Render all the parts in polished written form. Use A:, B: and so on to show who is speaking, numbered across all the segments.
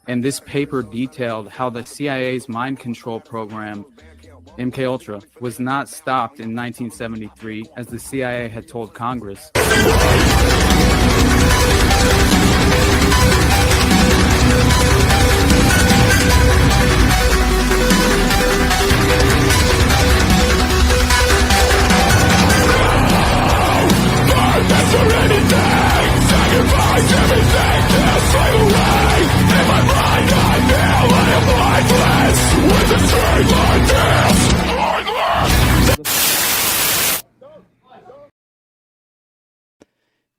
A: And this paper detailed how the CIA's mind control program, MKUltra, was not stopped in 1973, as the CIA had told Congress.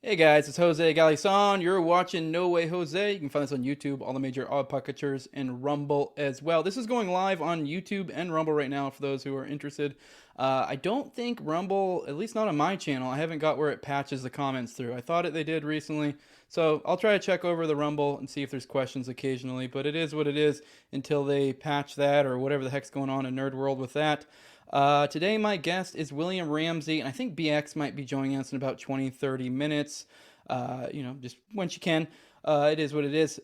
B: Hey guys, it's Jose Galison. You're watching No Way Jose. You can find us on YouTube, all the major odd podcatchers, and Rumble as well. This is going live on YouTube and Rumble right now for those who are interested. I don't think Rumble, at least not on my channel, I haven't got where it patches the comments through. I thought they did recently, so I'll try to check over the Rumble and see if there's questions occasionally, but it is what it is until they patch that or whatever the heck's going on in Nerd World with that. Today my guest is William Ramsey, and I think BX might be joining us in about 20-30 minutes. Just when she can. It is what it is.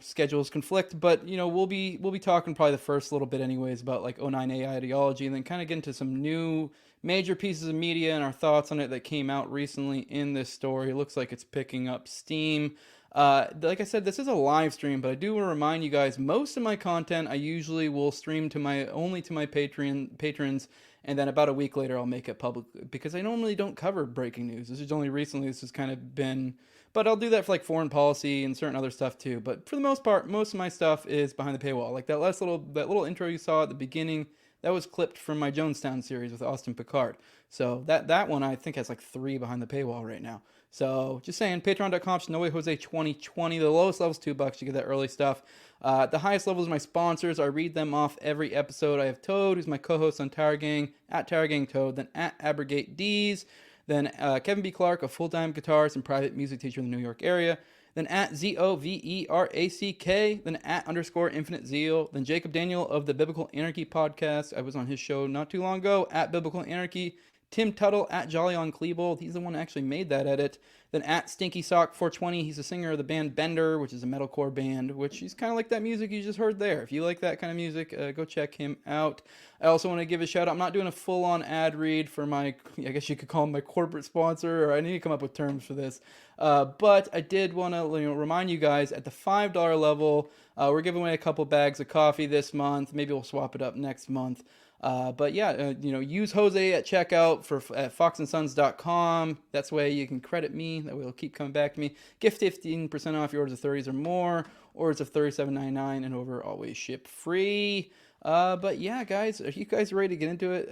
B: Schedules conflict, but we'll be talking probably the first little bit anyways about like O9A ideology, and then kind of get into some new major pieces of media and our thoughts on it that came out recently in this story. It looks like it's picking up steam. Like I said, this is a live stream, but I do want to remind you guys, most of my content I usually will stream only to my patrons, and then about a week later I'll make it public, because I normally don't cover breaking news. This is only recently this has kind of been, but I'll do that for like foreign policy and certain other stuff too. But for the most part, most of my stuff is behind the paywall. Like that little intro you saw at the beginning, that was clipped from my Jonestown series with Austin Picard. So that one I think has like 3 behind the paywall right now. So just saying, patreon.com/NoWayJose2020. The lowest level is $2. You get that early stuff. The highest level is my sponsors. I read them off every episode. I have Toad, who's my co-host on Tower Gang, at Tower Gang Toad, then at Abrogate D's, then Kevin B. Clark, a full-time guitarist and private music teacher in the New York area, then at ZOVERACK, then at _Infinite Zeal, then Jacob Daniel of the Biblical Anarchy podcast. I was on his show not too long ago, at Biblical Anarchy. Tim Tuttle, at Jolly on Klebold. He's the one who actually made that edit. Then at Stinky Sock 420, he's a singer of the band Bender, which is a metalcore band, which he's kind of like that music you just heard there. If you like that kind of music, go check him out. I also want to give a shout out. I'm not doing a full-on ad read for my, I guess you could call him my corporate sponsor, or I need to come up with terms for this. But I did want to remind you guys, at the $5 level, we're giving away a couple bags of coffee this month. Maybe we'll swap it up next month. But yeah, use Jose at checkout at foxandsons.com. That's the way you can credit me. That way it'll keep coming back to me. Get 15% off your orders of 30s or more. Orders of $37.99 and over, always ship free. But yeah, guys, are you guys ready to get into it?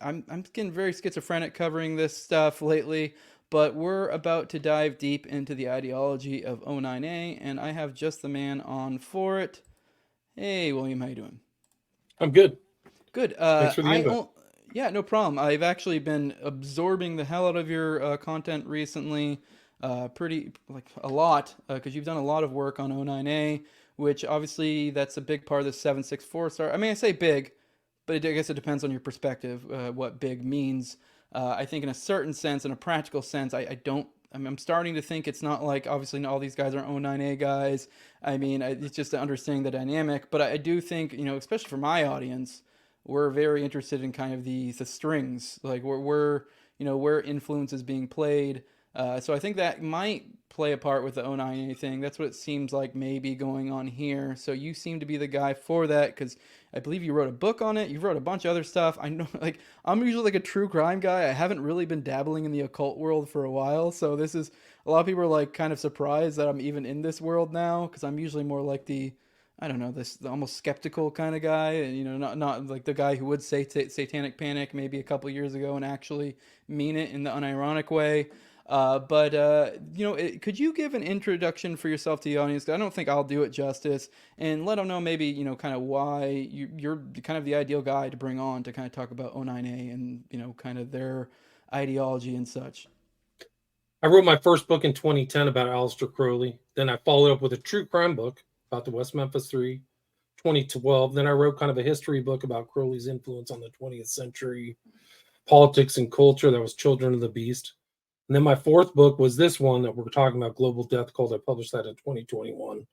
B: I'm getting very schizophrenic covering this stuff lately, but we're about to dive deep into the ideology of O9A, and I have just the man on for it. Hey, William, how you doing?
C: I'm good.
B: Good.
C: Thanks for the invite.
B: Yeah, no problem. I've actually been absorbing the hell out of your content recently, pretty, like, a lot, because you've done a lot of work on O9A, which obviously that's a big part of the 764 star. I mean, I say big, but I guess it depends on your perspective, what big means. I think in a certain sense, in a practical sense, I'm starting to think it's not like, obviously all these guys are O9A guys. I mean, it's just understanding the dynamic, but I do think, especially for my audience, we're very interested in kind of the strings, like where influence is being played. So I think that might play a part with the O9A thing. That's what it seems like maybe going on here. So you seem to be the guy for that, because I believe you wrote a book on it. You wrote a bunch of other stuff. I know, like, I'm usually like a true crime guy. I haven't really been dabbling in the occult world for a while. So this is, a lot of people are like kind of surprised that I'm even in this world now, because I'm usually more like the almost skeptical kind of guy, and not like the guy who would say satanic panic maybe a couple years ago and actually mean it in the unironic way. Could you give an introduction for yourself to the audience? 'Cause I don't think I'll do it justice, and let them know maybe, kind of why you're kind of the ideal guy to bring on to kind of talk about O9A and, kind of their ideology and such.
C: I wrote my first book in 2010 about Aleister Crowley. Then I followed up with a true crime book about the West Memphis Three, 2012. Then I wrote kind of a history book about Crowley's influence on the 20th century, politics and culture. That was Children of the Beast. And then my fourth book was this one that we're talking about, Global Death Cult. I published that in 2021.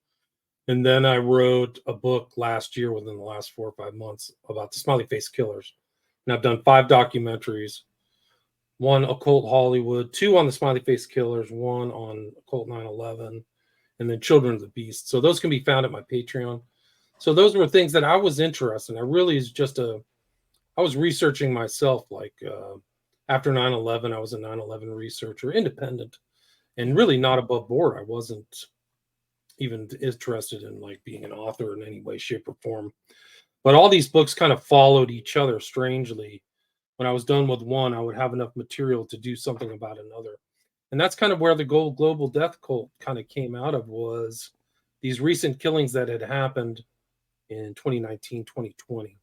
C: And then I wrote a book last year, within the last 4 or 5 months, about the smiley face killers. And I've done 5 documentaries, 1 Occult Hollywood, 2 on the smiley face killers, 1 on Occult 9/11, and then Children of the Beast. So those can be found at my Patreon. So those were things that I was interested in. I really is just I was researching myself, like after 9/11, I was a 9/11 researcher, independent, and really not above board. I wasn't even interested in like being an author in any way, shape, or form. But all these books kind of followed each other strangely. When I was done with one, I would have enough material to do something about another. And that's kind of where the global death cult kind of came out of, was these recent killings that had happened in 2019, 2020.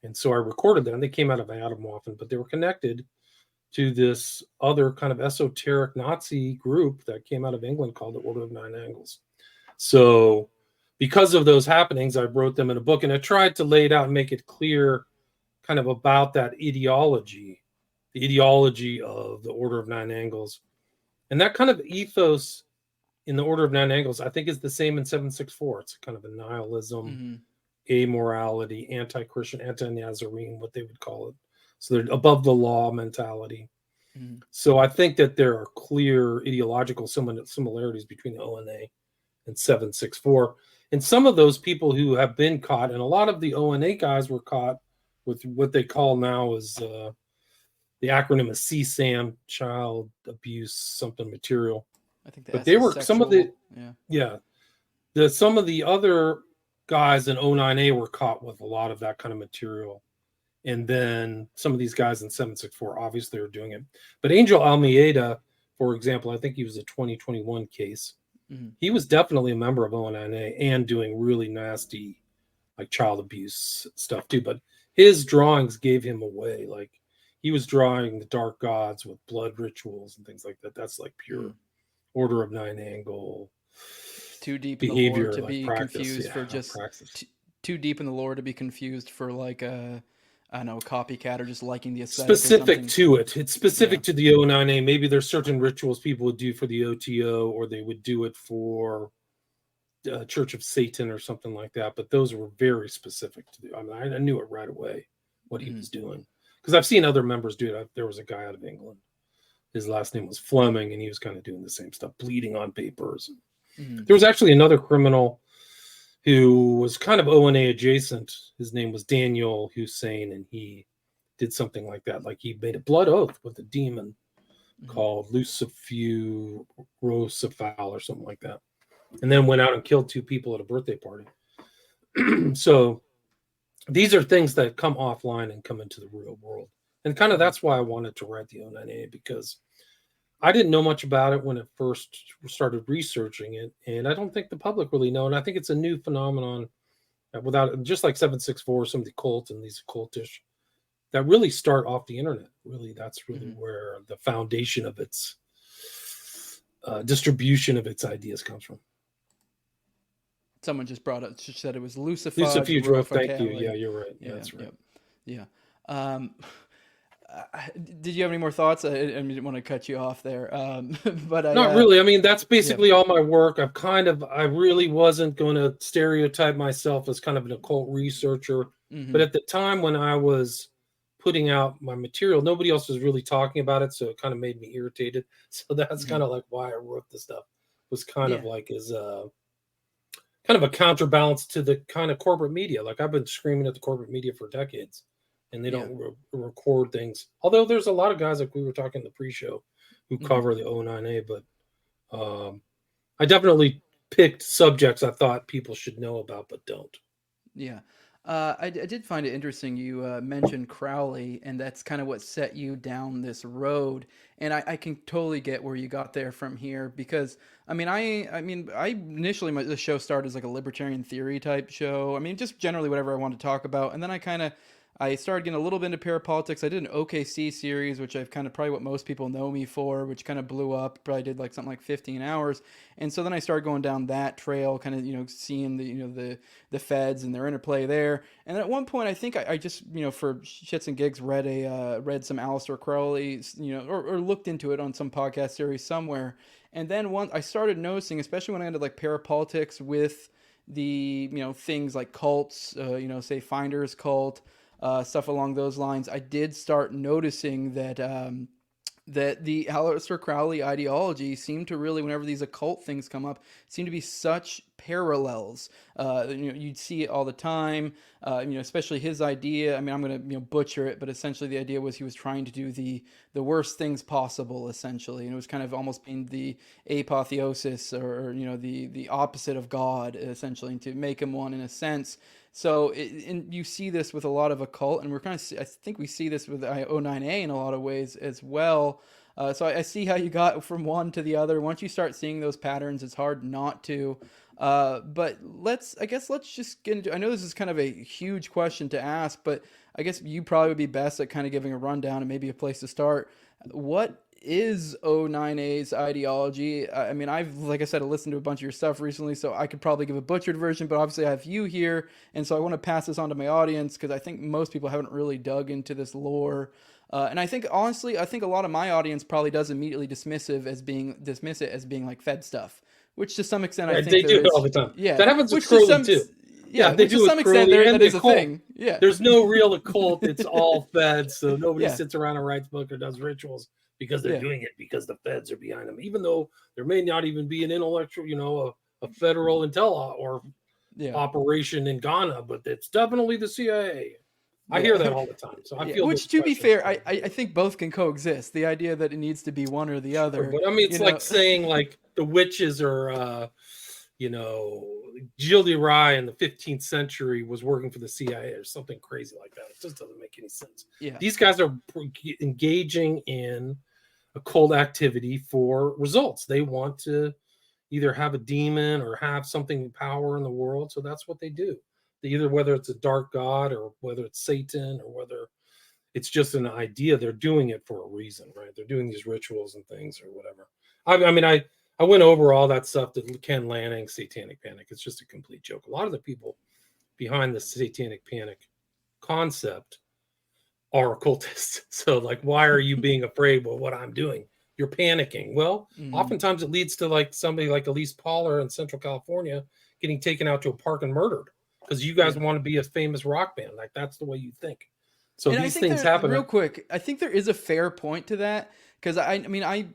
C: And so I recorded them. They came out of Adam Waffen, but they were connected to this other kind of esoteric Nazi group that came out of England called the Order of Nine Angles. So because of those happenings, I wrote them in a book, and I tried to lay it out and make it clear kind of about that ideology, the ideology of the Order of Nine Angles. And that kind of ethos in the Order of Nine Angles, I think, is the same in 764. It's kind of a nihilism, amorality, anti-Christian, anti-Nazarene, what they would call it. So they're above the law mentality. So I think that there are clear ideological similarities between the O9A and 764. And some of those people who have been caught, and a lot of the O9A guys were caught with what they call now is the acronym is CSAM, child abuse something material.
B: I think
C: but they were some of the some of the other guys in O9A were caught with a lot of that kind of material. And then some of these guys in 764 obviously are doing it. But Angel Almeida, for example, I think he was a 2021 case. He was definitely a member of O9A and doing really nasty, like child abuse stuff too. But his drawings gave him away. Like he was drawing the dark gods with blood rituals and things like that. That's like pure Order of Nine Angle.
B: Too deep
C: behavior,
B: in the lore to
C: like
B: be
C: practice,
B: confused for just too deep in the lore to be confused for like a, I don't know, a copycat or just liking the aesthetic.
C: Specific to it. It's specific to the O9A. Maybe there's certain rituals people would do for the OTO, or they would do it for Church of Satan or something like that. But those were very specific to the. I mean, I knew it right away what he was doing, because I've seen other members do it. There was a guy out of England. His last name was Fleming, and he was kind of doing the same stuff, bleeding on papers. There was actually another criminal who was kind of O9A adjacent. His name was Daniel Hussein, and he did something like that. Like he made a blood oath with a demon called Lucifu Rosafal or something like that. And then went out and killed 2 people at a birthday party. So these are things that come offline and come into the real world. And kind of that's why I wanted to write the O9A, because I didn't know much about it when it first started researching it, and I don't think the public really know. And I think it's a new phenomenon, without just like 764, some of the cult and these occultish that really start off the internet. Really, that's really where the foundation of its distribution of its ideas comes from.
B: Someone just brought up, just said it was Lucifuge.
C: Lucifuge, thank you. Yeah, you're right.
B: Yeah,
C: that's right.
B: Yeah. Did you have any more thoughts? I didn't want to cut you off there, but
C: not really. I mean, that's basically all my work. I really wasn't going to stereotype myself as kind of an occult researcher, but at the time when I was putting out my material, nobody else was really talking about it, so it kind of made me irritated. So that's kind of like why I wrote this stuff. Was kind of like as kind of a counterbalance to the kind of corporate media. Like I've been screaming at the corporate media for decades. And they don't record things. Although there's a lot of guys, like we were talking in the pre-show, who cover the O9A, but I definitely picked subjects I thought people should know about, but don't.
B: Yeah. I did find it interesting. You mentioned Crowley, and that's kind of what set you down this road. And I can totally get where you got there from here, because I initially the show started as like a libertarian theory type show. I mean, just generally whatever I wanted to talk about, and then I kind of I started getting a little bit into parapolitics. I did an OKC series, which I've kind of probably what most people know me for, which kind of blew up. Probably did like something like 15 hours. And so then I started going down that trail, kind of, seeing the feds and their interplay there. And then at one point, I think I just, for shits and gigs, read some Aleister Crowley, or looked into it on some podcast series somewhere. And then once I started noticing, especially when I ended like parapolitics with the, things like cults, say Finder's cult, stuff along those lines, I did start noticing that that the Aleister Crowley ideology seemed to really, whenever these occult things come up, seem to be such parallels. You'd see it all the time. Especially his idea. I mean, I'm going to butcher it, but essentially the idea was he was trying to do the worst things possible, essentially, and it was kind of almost being the apotheosis, or the opposite of God, essentially, and to make him one in a sense. So, and you see this with a lot of occult, and we're kind of, I think we see this with O9A in a lot of ways as well. So I see how you got from one to the other. Once you start seeing those patterns, it's hard not to. But let's just get into, I know this is kind of a huge question to ask, but I guess you probably would be best at kind of giving a rundown and maybe a place to start. What is O9A's ideology? I mean, like I said, I listened to a bunch of your stuff recently, so I could probably give a butchered version, but obviously I have you here, and so I want to pass this on to my audience, because I think most people haven't really dug into this lore. And I think, honestly, a lot of my audience probably does immediately dismiss it as being like Fed stuff, which to some extent I think
C: they do
B: is,
C: it all the time.
B: Yeah,
C: That happens with Crowley too.
B: Yeah,
C: they
B: which
C: do
B: to some extent that is a thing. Yeah,
C: there's no real occult. It's all Feds, so nobody
B: Yeah.
C: sits around and writes book or does rituals because they're
B: Yeah.
C: doing it because the Feds are behind them. Even though there may not even be an intellectual, a federal intel or
B: Yeah.
C: operation in Ghana, but it's definitely the CIA. I hear that all the time. So I feel.
B: Which, to be fair, I think both can coexist. The idea that it needs to be one or the other.
C: But I mean, it's like saying like the witches are, Gilles de Rais in the 15th century was working for the CIA or something crazy like that. It just doesn't make any sense.
B: Yeah.
C: These guys are engaging in occult activity for results. They want to either have a demon or have something power in the world. So that's what they do. Either whether it's a dark god or whether it's Satan or whether it's just an idea, they're doing it for a reason, right? They're doing these rituals and things or whatever. I went over all that stuff to Ken Lanning's Satanic Panic. It's just a complete joke. A lot of the people behind the Satanic Panic concept are occultists. So like, why are you being afraid of what I'm doing? You're panicking. Well, oftentimes it leads to like somebody like Elise Poller in Central California getting taken out to a park and murdered because you guys want to be a famous rock band. Like that's the way you think. So
B: and
C: these things happen.
B: Real quick, I think there is a fair point to that, because I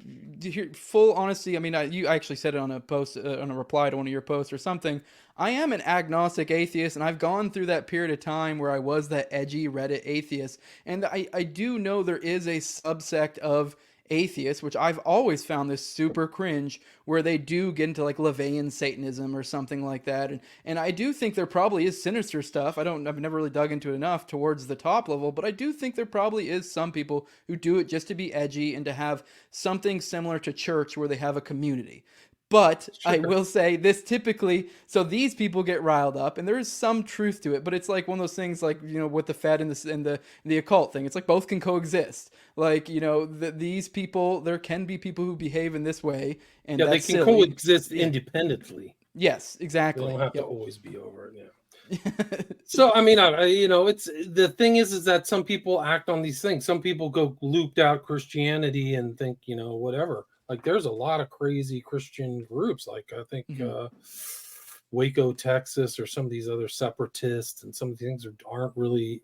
B: full honesty. I mean, you actually said it on a post, on a reply to one of your posts or something. I am an agnostic atheist, and I've gone through that period of time where I was that edgy Reddit atheist, and I do know there is a subsect of atheists, which I've always found this super cringe, where they do get into like LaVeyan Satanism or something like that, and I do think there probably is sinister stuff. I've never really dug into it enough towards the top level, but I do think there probably is some people who do it just to be edgy and to have something similar to church where they have a community. But sure. I will say this typically, so these people get riled up, and there is some truth to it, but it's like one of those things like, with the Fed and the occult thing. It's like both can coexist. Like, these people, there can be people who behave in this way, and
C: they can coexist independently.
B: Yes, exactly.
C: They don't have to always be over it. Yeah. So, I mean, it's the thing is that some people act on these things. Some people go looped out Christianity and think, whatever. Like there's a lot of crazy Christian groups. Like I think Waco, Texas, or some of these other separatists, and some of these things aren't really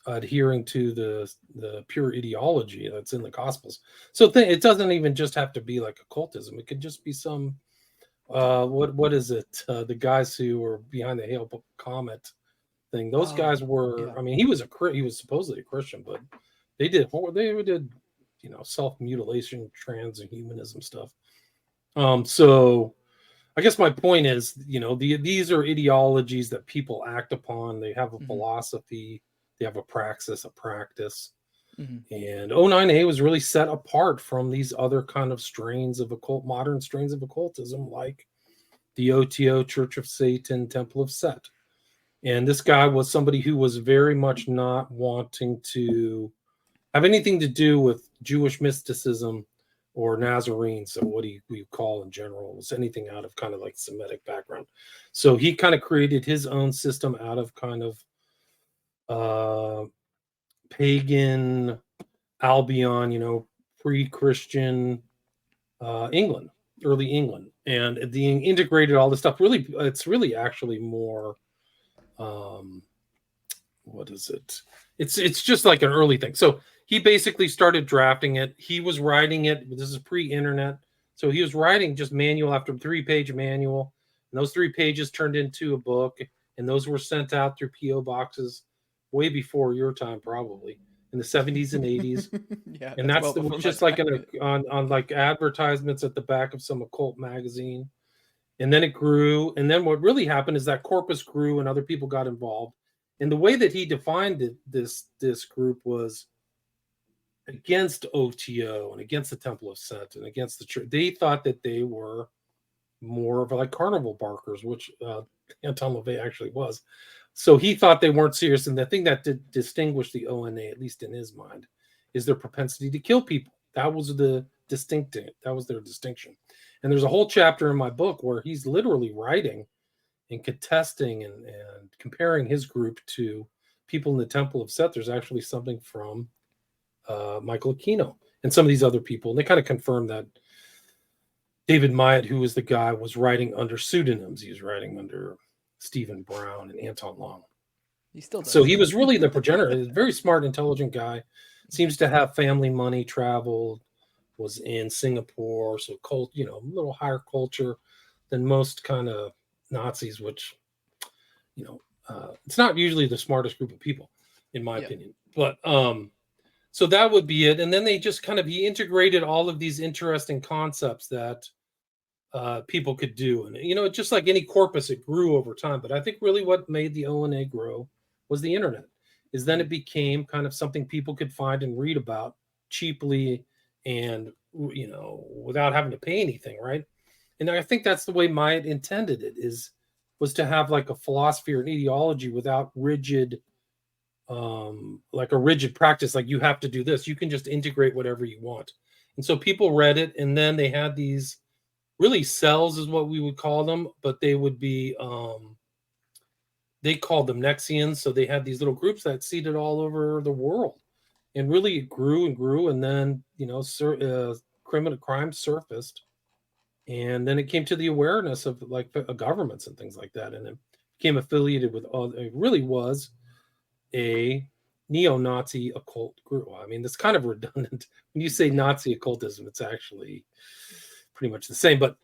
C: adhering to the pure ideology that's in the Gospels. So it doesn't even just have to be like occultism. It could just be some what is it? The guys who were behind the Hale Comet thing. Those guys were. Yeah. I mean, he was supposedly a Christian, but they did self-mutilation, transhumanism stuff. So I guess my point is, these are ideologies that people act upon. They have a philosophy, they have a praxis, a practice. And O9A was really set apart from these other kind of modern strains of occultism, like the OTO, Church of Satan, Temple of Set. And this guy was somebody who was very much not wanting to have anything to do with Jewish mysticism or Nazarene. So what do you call in general was anything out of kind of like Semitic background. So he kind of created his own system out of kind of pagan Albion, pre-Christian England, early England, and being integrated all this stuff. Really, it's really actually more. What is it? It's just like an early thing. So he basically started drafting it. He was writing it. This is pre-internet, so he was writing just manual after 3-page manual, and those 3 pages turned into a book, and those were sent out through PO boxes way before your time, probably in the 70s and 80s.
B: Yeah,
C: And that's
B: well
C: just like on like advertisements at the back of some occult magazine. And then it grew. And then what really happened is that corpus grew and other people got involved. And the way that he defined it, this group was against OTO and against the Temple of Set and against the church. They thought that they were more of like carnival barkers, which Anton LaVey actually was. So he thought they weren't serious. And the thing that did distinguish the O9A, at least in his mind, is their propensity to kill people. That was their distinction. And there's a whole chapter in my book where he's literally writing and contesting and comparing his group to people in the Temple of Set. There's actually something from Michael Aquino and some of these other people. And they kind of confirmed that David Myatt, who was the guy, was writing under pseudonyms. He was writing under Stephen Brown and Anton Long.
B: He still does.
C: So he was really the progenitor. He's a very smart, intelligent guy. Seems to have family money, traveled, was in Singapore. So a little higher culture than most kind of Nazis, which, it's not usually the smartest group of people, in my opinion. But so that would be it. And then they just he integrated all of these interesting concepts that people could do. And, just like any corpus, it grew over time. But I think really what made the O9A grow was the internet. Is then it became kind of something people could find and read about cheaply and, without having to pay anything, right? And I think that's the way Myatt intended it, was to have like a philosophy or an ideology without rigid, like a rigid practice, like you have to do this. You can just integrate whatever you want. And so people read it, and then they had these really cells is what we would call them, but they would be, they called them Nexians. So they had these little groups that seeded all over the world, and really it grew and grew. And then, criminal crime surfaced. And then it came to the awareness of like governments and things like that. And it became affiliated with it really was a neo-Nazi occult group. I mean, it's kind of redundant. When you say Nazi occultism, it's actually pretty much the same, but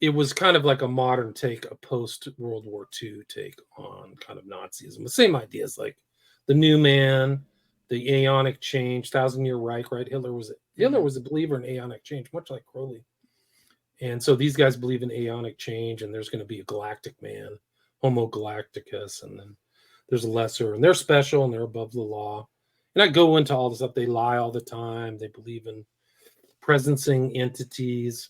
C: it was kind of like a modern take, a post-World War II take on kind of Nazism. The same ideas, like the new man, the aeonic change, Thousand-Year Reich, right? Hitler was a believer in aeonic change, much like Crowley. And so these guys believe in aeonic change, and there's going to be a galactic man, Homo Galacticus, and then there's a lesser, and they're special, and they're above the law. And I go into all this stuff. They lie all the time. They believe in presencing entities,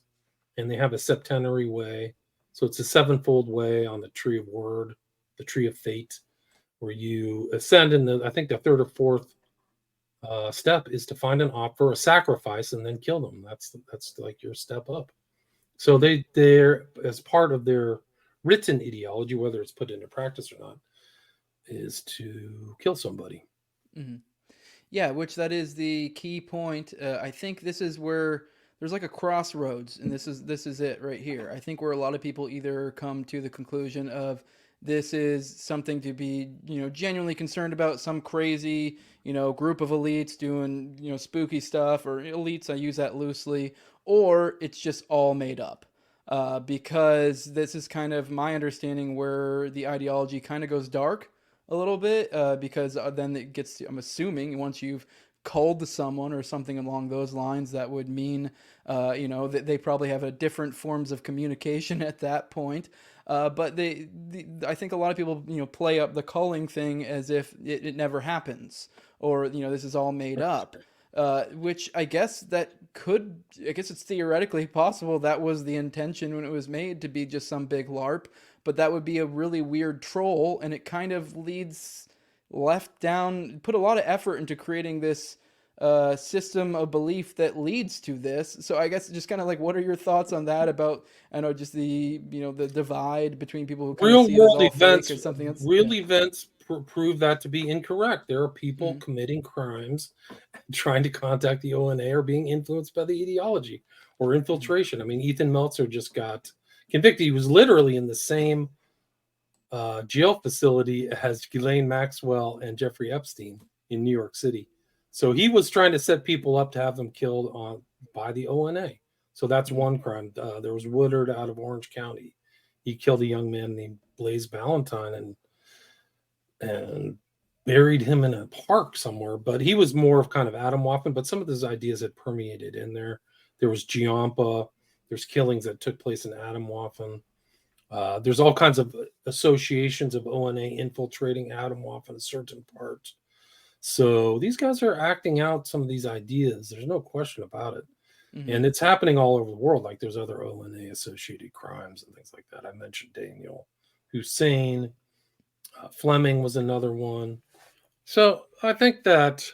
C: and they have a septenary way. So it's a sevenfold way on the tree of word, the tree of fate, where you ascend in I think the third or fourth step is to find an offer, a sacrifice, and then kill them. That's like your step up. So they're as part of their written ideology, whether it's put into practice or not, is to kill somebody.
B: Mm-hmm. Yeah, which that is the key point. I think this is where there's like a crossroads, and this is it right here. I think where a lot of people either come to the conclusion of this is something to be, genuinely concerned about, some crazy, group of elites doing, spooky stuff, or elites, I use that loosely, or it's just all made up. Because this is kind of my understanding where the ideology kind of goes dark a little bit, because then it gets to, I'm assuming once you've called to someone or something along those lines, that would mean, that they probably have a different forms of communication at that point. But I think a lot of people, play up the culling thing as if it never happens, or, this is all made up. Which I guess it's theoretically possible that was the intention when it was made, to be just some big LARP. but that would be a really weird troll, and it kind of put a lot of effort into creating this system of belief that leads to this. So I guess just kind of like, what are your thoughts on that about, I know, just the, the divide between people who kind of
C: Real
B: see it as
C: world
B: all
C: events,
B: fake or something else?
C: real
B: Yeah.
C: events prove that to be incorrect. There are people
B: Mhm.
C: committing crimes, trying to contact the O9A, or being influenced by the ideology or infiltration. I mean, Ethan Meltzer just got convicted. He was literally in the same jail facility as Ghislaine Maxwell and Jeffrey Epstein in New York City. So he was trying to set people up to have them killed by the O9A. So that's one crime. There was Woodard out of Orange County. He killed a young man named Blaze Ballantyne and buried him in a park somewhere. But he was more of kind of Atomwaffen, but some of his ideas had permeated in there. There was Giampa. There's killings that took place in Atomwaffen. There's all kinds of associations of O9A infiltrating Atomwaffen in certain parts. So these guys are acting out some of these ideas. There's no question about it. And it's happening all over the world. Like there's other O9A associated crimes and things like that. I mentioned Daniel Hussein. Fleming was another one. So I think it's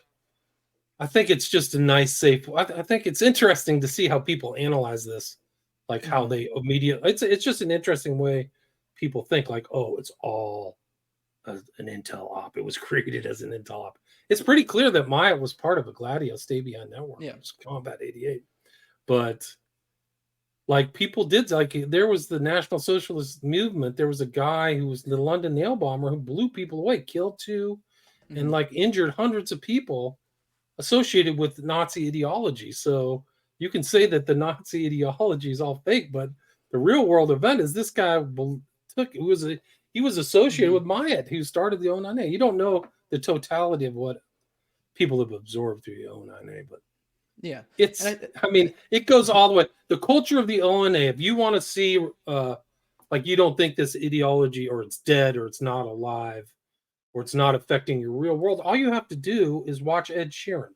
C: just a nice, safe. I think it's interesting to see how people analyze this, like how they immediately. It's just an interesting way people think. Like, oh, it's all an intel op. It was created as an intel op. It's pretty clear that Maya was part of a Gladio stay behind network.
B: Yeah.
C: It was Combat 88, but like people did, like there was the National Socialist movement. There was a guy who was the London nail bomber who blew people away, killed two, and like injured hundreds of people associated with Nazi ideology. So you can say that the Nazi ideology is all fake, but the real world event is this guy he was associated with Myatt, who started the O9A. You don't know the totality of what people have absorbed through the O9A, but
B: yeah,
C: it goes all the way. The culture of the O9A, if you want to see, like you don't think this ideology or it's dead or it's not alive or it's not affecting your real world, all you have to do is watch Ed Sheeran.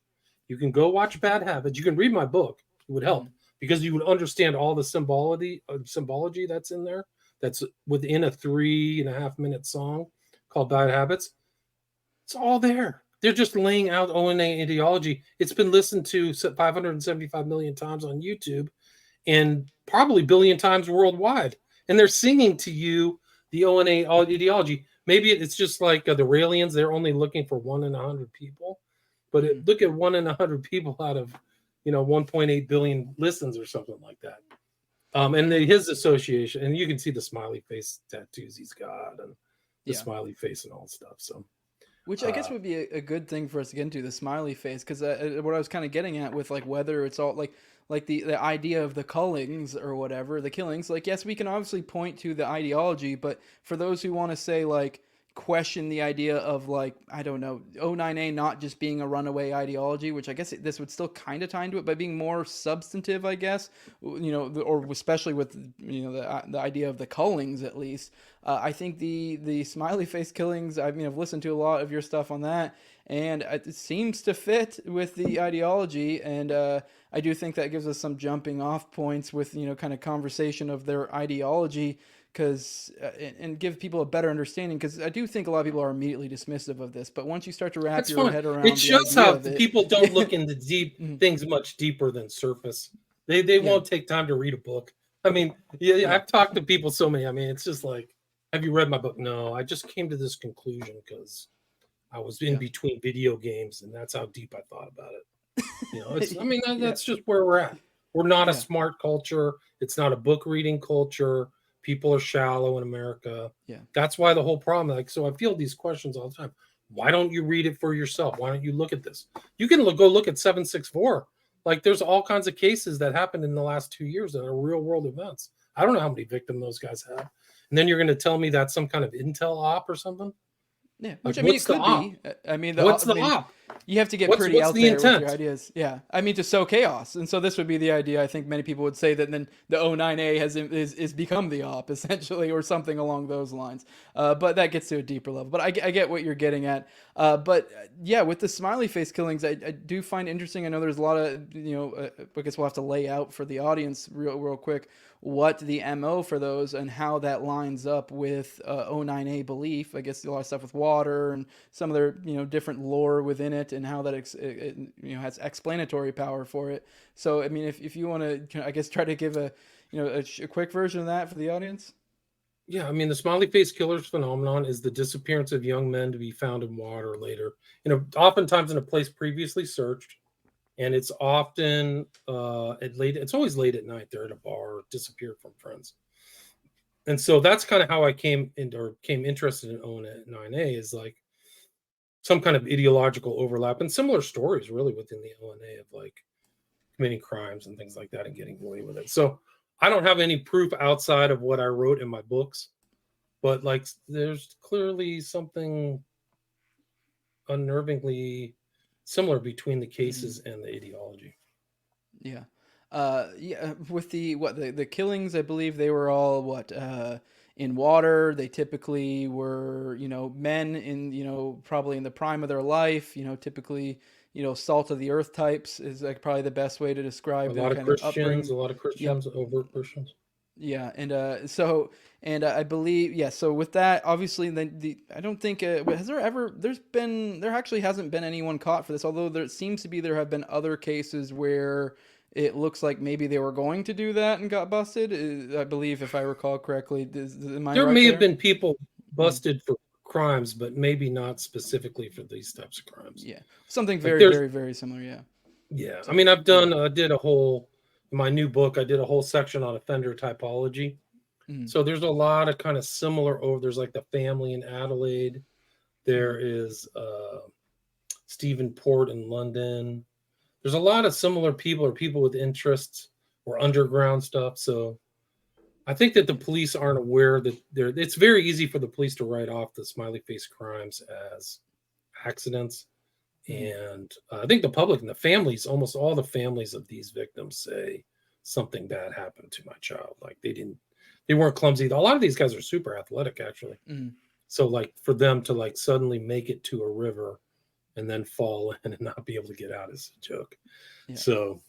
C: You can go watch Bad Habits. You can read my book. It would help because you would understand all the symbology that's in there. That's within a 3.5 minute song called Bad Habits. It's all there. They're just laying out O9A ideology. It's been listened to 575 million times on YouTube and probably a billion times worldwide. And they're singing to you the O9A ideology. Maybe it's just like the Raelians. They're only looking for 1 in 100 people. But look at 1 in 100 people out of, 1.8 billion listens or something like that. And his association, and you can see the smiley face tattoos he's got and the smiley face and all stuff. So,
B: which I guess would be a good thing for us to get into, the smiley face, because what I was kind of getting at with like whether it's all like the idea of the cullings or whatever, the killings. Like, yes, we can obviously point to the ideology, but for those who want to say like question the idea of like, I don't know, O9A not just being a runaway ideology, which I guess this would still kind of tie into it, but being more substantive, I guess, or especially with, the idea of the cullings, at least. I think the smiley face killings, I've listened to a lot of your stuff on that, and it seems to fit with the ideology, and I do think that gives us some jumping off points with, kind of conversation of their ideology, and give people a better understanding, because I do think a lot of people are immediately dismissive of this, but once you start to wrap your head around
C: it shows how people don't look into deep things much deeper than surface. They won't take time to read a book. I mean, I've talked to people so many. I mean, it's just like, have you read my book? No, I just came to this conclusion because I was in between video games, and that's how deep I thought about it. That's just where we're at. We're not a smart culture. It's not a book reading culture. People are shallow in America. Yeah, that's why the whole problem. So I feel these questions all the time. Why don't you read it for yourself? Why don't you look at this? You can go look at 764. Like, there's all kinds of cases that happened in the last 2 years that are real world events. I don't know how many victims those guys have. And then you're going to tell me that's some kind of intel op or something?
B: Yeah, which, like, it could be.
C: What's the op?
B: You have to get
C: What's
B: pretty out
C: the
B: there with
C: intent?
B: your ideas. Yeah. I mean, to sow chaos. And so this would be the idea. I think many people would say that then the O9A is become the op, essentially, or something along those lines. But that gets to a deeper level. But I get what you're getting at. Yeah, with the smiley face killings, I do find interesting. I know there's a lot of, I guess we'll have to lay out for the audience real quick what the MO for those and how that lines up with O9A belief. I guess a lot of stuff with water and some of their different lore within it and how that has explanatory power for it. So I mean, if you want to, I guess try to give a quick version of that for the audience.
C: Yeah, I mean, the smiley face killers phenomenon is the disappearance of young men to be found in water later, oftentimes in a place previously searched. And it's often it's always late at night. They're at a bar, disappeared from friends. And so that's kind of how I came interested in O9A, is like some kind of ideological overlap and similar stories really within the O9A of like committing crimes and things like that and getting away with it. So I don't have any proof outside of what I wrote in my books, but like there's clearly something unnervingly similar between the cases and the ideology.
B: Yeah. With the killings, I believe they were all in water. They typically were, men in, probably in the prime of their life, typically, salt of the earth types is like probably the best way to describe their kind of upbringing.
C: A lot of Christians,
B: Yep.
C: overt Christians.
B: Yeah, and I believe So with that, obviously, then I don't think there actually hasn't been anyone caught for this. Although there seems to be there have been other cases where it looks like maybe they were going to do that and got busted. I believe, if I recall correctly,
C: There may have been people busted for crimes, but maybe not specifically for these types of crimes.
B: Yeah, something very, very, very similar. Yeah.
C: Yeah, so, I mean, I did a whole in my new book. I did a whole section on offender typology. So there's a lot of kind of similar. There's like the family in Adelaide. There is Stephen Port in London. There's a lot of similar people or people with interests or underground stuff. So I think that the police aren't aware that it's very easy for the police to write off the smiley face crimes as accidents. And I think the public and the families, almost all the families of these victims say something bad happened to my child. Like they weren't clumsy. A lot of these guys are super athletic, actually. So like for them to like suddenly make it to a river and then fall in and not be able to get out is a joke. Yeah. So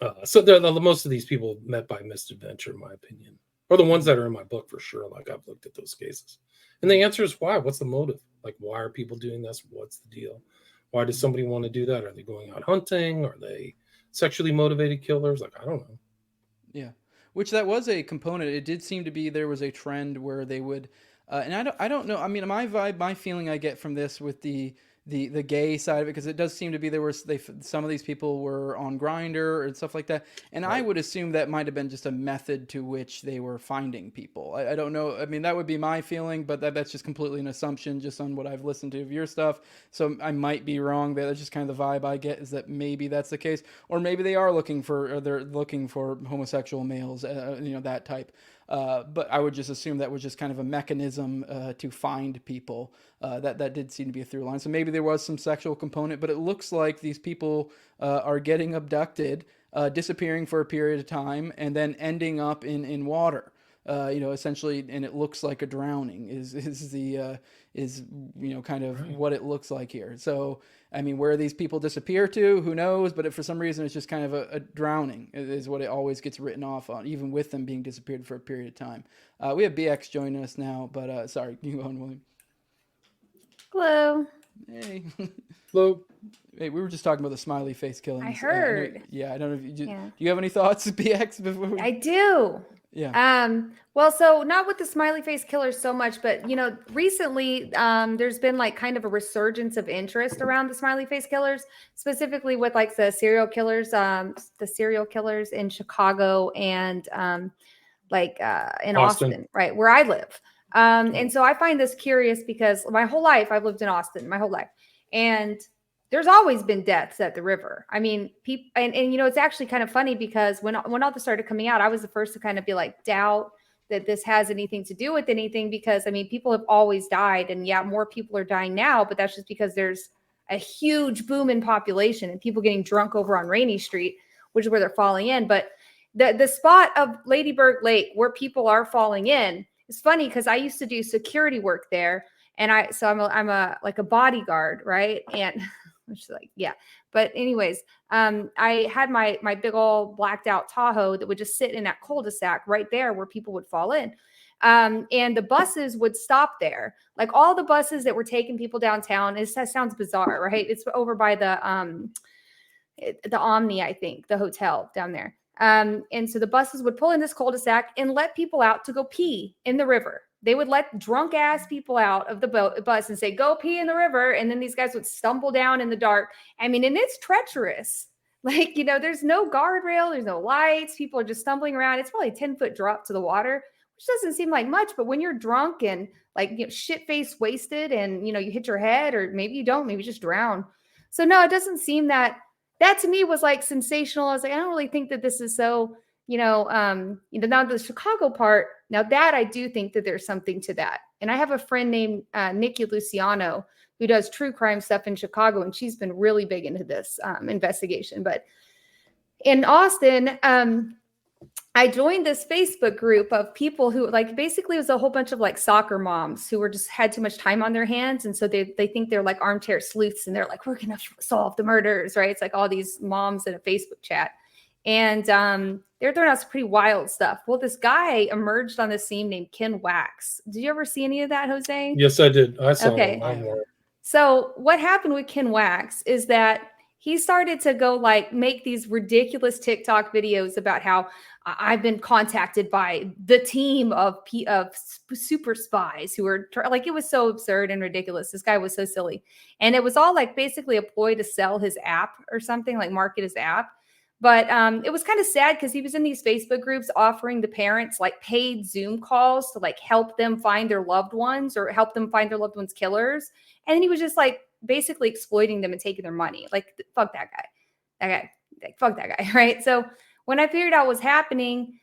C: most of these people met by misadventure, in my opinion, or the ones that are in my book for sure. Like I've looked at those cases, and the answer is why? What's the motive? Like, why are people doing this? What's the deal? Why does somebody want to do that? Are they going out hunting? Are they sexually motivated killers? Like, I don't know.
B: Yeah. Which that was a component. It did seem to be there was a trend where they would, and I don't know. I mean, my feeling I get from this with the gay side of it, because it does seem to be some of these people were on Grindr and stuff like that, and right. I would assume that might have been just a method to which they were finding people. I don't know. I mean, that would be my feeling, but that's just completely an assumption just on what I've listened to of your stuff. So I might be wrong. That's just kind of the vibe I get, is that maybe that's the case, or maybe they're looking for homosexual males, that type. But I would just assume that was just kind of a mechanism to find people. That did seem to be a through line. So maybe there was some sexual component, but it looks like these people are getting abducted, disappearing for a period of time, and then ending up in water. Essentially, and it looks like a drowning is kind of right. What it looks like here. So, I mean, where these people disappear to, who knows? But for some reason, it's just kind of a drowning is what it always gets written off on, even with them being disappeared for a period of time. We have BX joining us now, but sorry, you go on, William.
D: Hello.
B: Hey.
C: Hello.
B: Hey, we were just talking about the smiley face killings.
D: I heard.
B: I don't know if do you have any thoughts, BX? Before
D: I do.
B: Yeah.
D: Well, so not with the smiley face killers so much, but recently there's been like kind of a resurgence of interest around the smiley face killers, specifically with like the serial killers in Chicago and in Austin, right where I live. And so I find this curious because my whole life I've lived in Austin, my whole life, and there's always been deaths at the river. I mean, people, and it's actually kind of funny because when all this started coming out, I was the first to kind of be like, doubt that this has anything to do with anything, because I mean, people have always died, and yeah, more people are dying now, but that's just because there's a huge boom in population and people getting drunk over on Rainy Street, which is where they're falling in. But the spot of Ladybird Lake where people are falling in is funny because I used to do security work there, and I'm a like a bodyguard, right? And which is like, yeah. But anyways, I had my big old blacked out Tahoe that would just sit in that cul-de-sac right there where people would fall in. And the buses would stop there. Like all the buses that were taking people downtown, that sounds bizarre, right? It's over by the Omni, I think, the hotel down there. And so the buses would pull in this cul-de-sac and let people out to go pee in the river. They would let drunk ass people out of the bus and say, go pee in the river. And then these guys would stumble down in the dark. I mean, and it's treacherous. Like, there's no guardrail. There's no lights. People are just stumbling around. It's probably a 10-foot drop to the water, which doesn't seem like much. But when you're drunk and like, shit-faced wasted and, you hit your head, or maybe you don't, maybe you just drown. So no, it doesn't seem that to me was like sensational. I was like, I don't really think that this is so, now the Chicago part, now that I do think that there's something to that. And I have a friend named Nikki Luciano who does true crime stuff in Chicago, and she's been really big into this investigation. But in Austin, I joined this Facebook group of people who like basically it was a whole bunch of like soccer moms who were just had too much time on their hands. And so they think they're like armchair sleuths, and they're like, we're going to solve the murders, right? It's like all these moms in a Facebook chat. And they're throwing out some pretty wild stuff. Well, this guy emerged on the scene named Ken Wax. Did you ever see any of that, Jose?
C: Yes, I did. I saw
D: Okay.
C: him.
D: So what happened with Ken Wax is that he started to go like make these ridiculous TikTok videos about how I've been contacted by the team of super spies who are like, it was so absurd and ridiculous. This guy was so silly. And it was all like basically a ploy to sell his app or something, like market his app. But it was kind of sad because he was in these Facebook groups offering the parents like paid Zoom calls to like help them find their loved ones or help them find their loved ones' killers. And then he was just like basically exploiting them and taking their money. Like, fuck that guy. Fuck that guy, right? So when I figured out what was happening,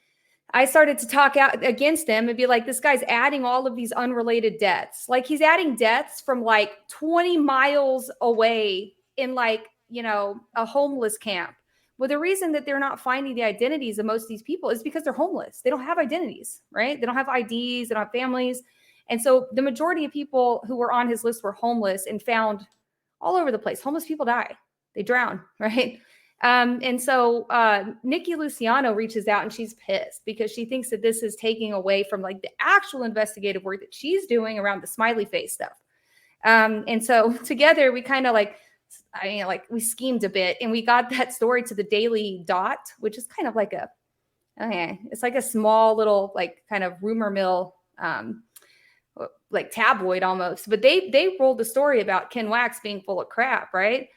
D: I started to talk out against him and be like, this guy's adding all of these unrelated deaths. Like he's adding deaths from like 20 miles away in like, a homeless camp. Well, the reason that they're not finding the identities of most of these people is because they're homeless. They don't have identities, right? They don't have IDs. They don't have families. And so the majority of people who were on his list were homeless and found all over the place. Homeless people die. They drown, right? And so Nikki Luciano reaches out and she's pissed because she thinks that this is taking away from like the actual investigative work that she's doing around the smiley face stuff. And so together we kind of we schemed a bit and we got that story to the Daily Dot, which is kind of like it's like a small little like kind of rumor mill, like tabloid almost, but they rolled the story about Ken Wax being full of crap, right?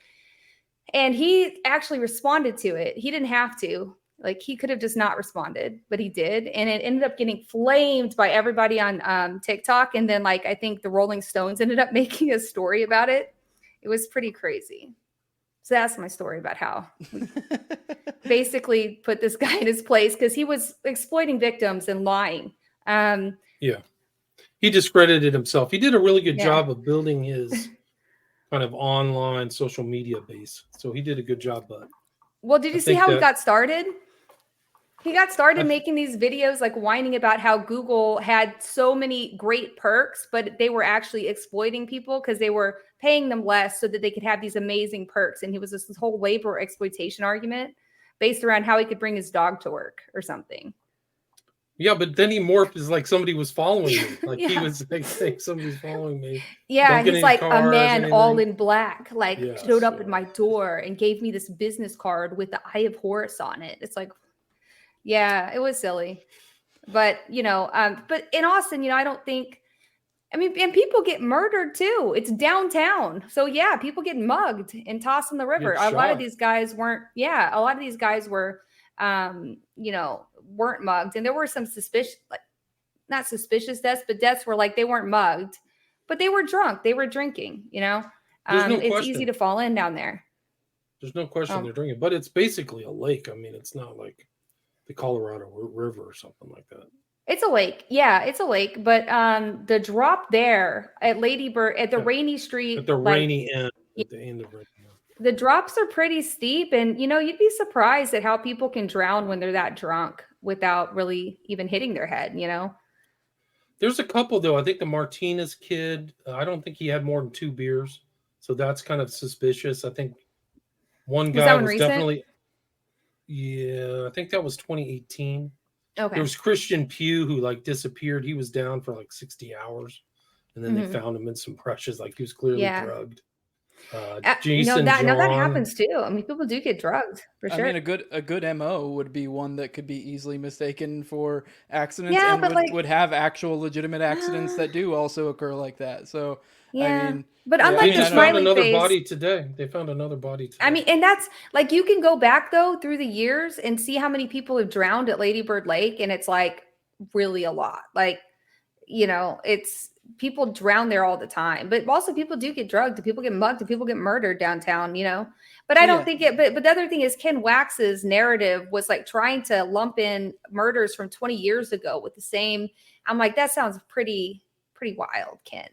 D: And he actually responded to it. He didn't have to. Like he could have just not responded, but he did. And it ended up getting flamed by everybody on TikTok. And then like I think the Rolling Stones ended up making a story about it. It was pretty crazy. So that's my story about how we basically put this guy in his place because he was exploiting victims and lying.
C: Yeah. He discredited himself. He did a really good job of building his kind of online social media base. So he did a good job. But
D: well, did you see how he got started? He got started making these videos like whining about how Google had so many great perks, but they were actually exploiting people because they were paying them less so that they could have these amazing perks. And he was this whole labor exploitation argument based around how he could bring his dog to work or something.
C: Yeah, but then he morphed as like somebody was following me. Like he was like saying somebody's following me.
D: Yeah, he's like a man all in black, like showed up at my door and gave me this business card with the Eye of Horus on it. It's like, yeah, it was silly. But, but in Austin, I don't think, and people get murdered too. It's downtown. So yeah, people get mugged and tossed in the river. A lot of these guys weren't, weren't mugged. And there were some not suspicious deaths, but deaths were like, they weren't mugged, but they were drunk. They were drinking, it's easy to fall in down there.
C: There's no question they're drinking, but it's basically a lake. I mean, it's not like the Colorado River or something like that.
D: It's a lake. Yeah, it's a lake. But the drop there at Ladybird, at the Rainy Street.
C: At the Rainy end. at the end of it.
D: The drops are pretty steep, and you'd be surprised at how people can drown when they're that drunk without really even hitting their head.
C: There's a couple though. I think the Martinez kid, I don't think he had more than 2 beers, so that's kind of suspicious. I think one guy was definitely, yeah, I think that was 2018.
D: Okay.
C: There was Christian Pugh who like disappeared. He was down for like 60 hours, and then they found him in some brushes, like he was clearly drugged. Jason
D: that
C: John,
D: happens too. I mean, people do get drugged for sure.
B: I mean, a good MO would be one that could be easily mistaken for accidents,
D: Yeah,
B: and
D: but
B: would have actual legitimate accidents that do also occur like that. So
D: yeah,
B: I mean,
D: but
B: yeah,
D: unlike
C: they
D: the
C: just found
D: smiley
C: another
D: face,
C: body today. They found another body today.
D: I mean, and that's like, you can go back though through the years and see how many people have drowned at Lady Bird Lake, and it's like really a lot. Like, it's people drown there all the time, but also people do get drugged, and people get mugged, and people get murdered downtown. But I don't think it. But the other thing is, Ken Wax's narrative was like trying to lump in murders from 20 years ago with the same. I'm like, that sounds pretty wild, Ken.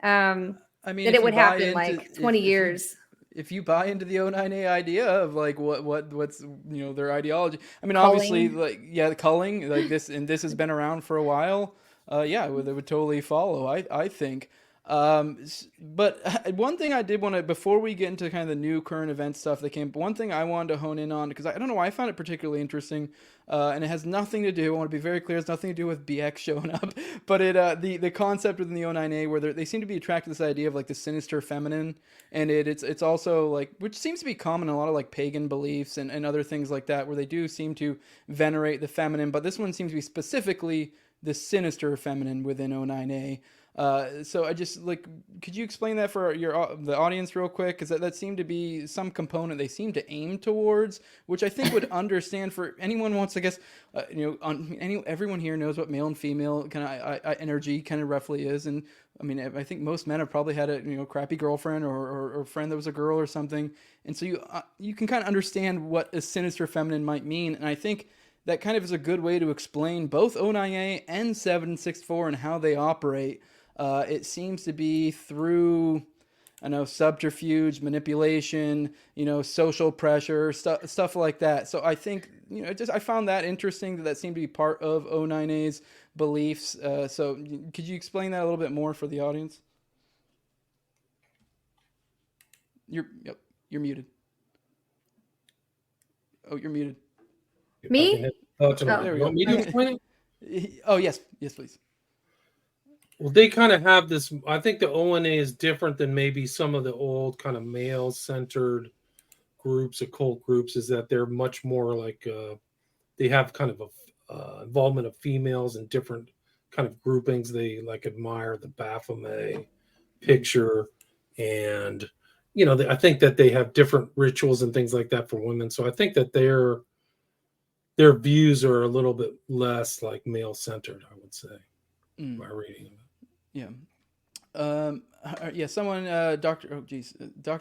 B: I mean,
D: that it would happen like 20 years.
B: If you buy into the O9A idea of like what's their ideology, I mean,
D: Culling.
B: obviously, like, yeah, the culling, like this, and this has been around for a while. Yeah, it would totally follow, I think. But one thing I did want to, before we get into kind of the new current event stuff that came, one thing I wanted to hone in on, because I don't know why I found it particularly interesting, and it has nothing to do, I want to be very clear, it's nothing to do with BX showing up, but the concept within the O9A where they seem to be attracted to this idea of like the sinister feminine, and it's also like, which seems to be common in a lot of like pagan beliefs and other things like that, where they do seem to venerate the feminine, but this one seems to be specifically the sinister feminine within O9A. So I just like, could you explain that for the audience real quick? Because that seemed to be some component they seem to aim towards, which I think would understand for anyone who wants, I guess, everyone here knows what male and female kind of energy kind of roughly is, and I mean, I think most men have probably had a crappy girlfriend or a friend that was a girl or something, and so you can kind of understand what a sinister feminine might mean, and I think that kind of is a good way to explain both O9A and 764 and how they operate. It seems to be through, subterfuge, manipulation, social pressure, stuff like that. So I think, I found that interesting that seemed to be part of O9A's beliefs. So could you explain that a little bit more for the audience? You're muted. Oh, you're muted.
D: Me?
C: There we go. Me to explain
B: it? Oh, yes, please.
C: Well, they kind of have this. I think the O9A is different than maybe some of the old kind of male-centered groups, occult groups. Is that they're much more like they have kind of a involvement of females in different kind of groupings. They like admire the Baphomet picture, and I think that they have different rituals and things like that for women. So I think that their views are a little bit less like male-centered, I would say, by reading it.
B: Yeah. Someone, Dr.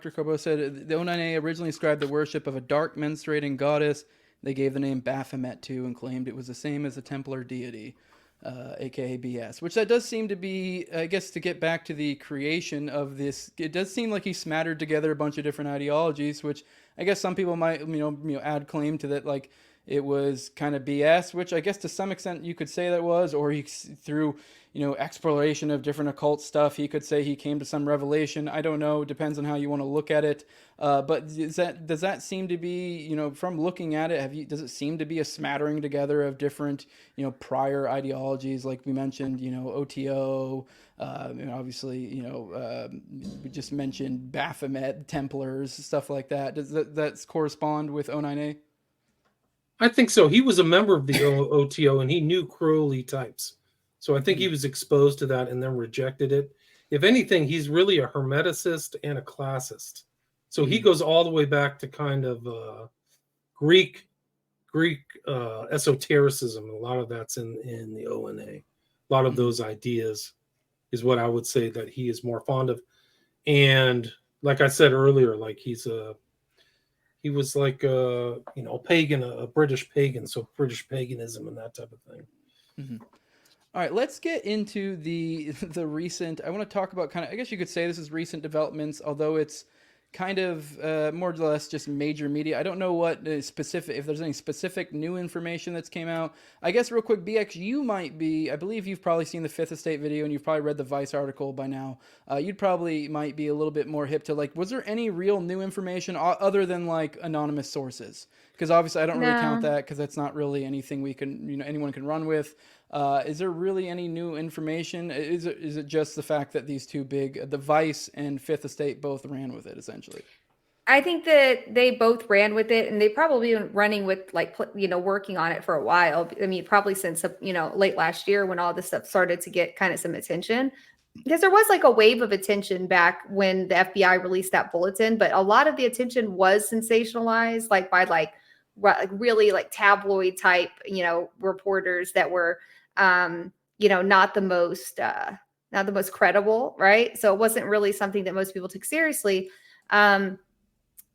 B: Kobo said the O9A originally described the worship of a dark menstruating goddess. They gave the name Baphomet to and claimed it was the same as the Templar deity, aka BS, which that does seem to be, I guess, to get back to the creation of this, it does seem like he smattered together a bunch of different ideologies, which I guess some people might, add claim to that, like, it was kind of BS, which I guess to some extent you could say that was, or through, exploration of different occult stuff, he could say he came to some revelation. I don't know. Depends on how you want to look at it. But does that seem to be, from looking at it, does it seem to be a smattering together of different, prior ideologies? Like we mentioned, OTO, obviously, we just mentioned Baphomet, Templars, stuff like that. Does that correspond with O9A?
C: I think so. He was a member of the OTO, and he knew Crowley types. So I think he was exposed to that and then rejected it. If anything, he's really a hermeticist and a classist. So he goes all the way back to kind of Greek esotericism. A lot of that's in the O9A. A lot of those ideas is what I would say that he is more fond of. And like I said earlier, like he was like a pagan, a British pagan, so British paganism and that type of thing.
B: Mm-hmm. All right, let's get into the recent. I want to talk about kind of, I guess you could say this is recent developments, although it's kind of more or less just major media. I don't know what specific, if there's any specific new information that's came out. I guess real quick, BX, you might be, I believe you've probably seen the Fifth Estate video and you've probably read the Vice article by now. You'd probably might be a little bit more hip to like, was there any real new information other than like anonymous sources? Because obviously I don't really count that because that's not really anything we can, anyone can run with. Is there really any new information? Is it just the fact that these two big, the Vice and Fifth Estate, both ran with it essentially?
D: I think that they both ran with it, and they probably been running with like working on it for a while. I mean, probably since late last year when all this stuff started to get kind of some attention, because there was like a wave of attention back when the FBI released that bulletin, but a lot of the attention was sensationalized, like by really like tabloid type reporters that were not the most credible, right? So it wasn't really something that most people took seriously.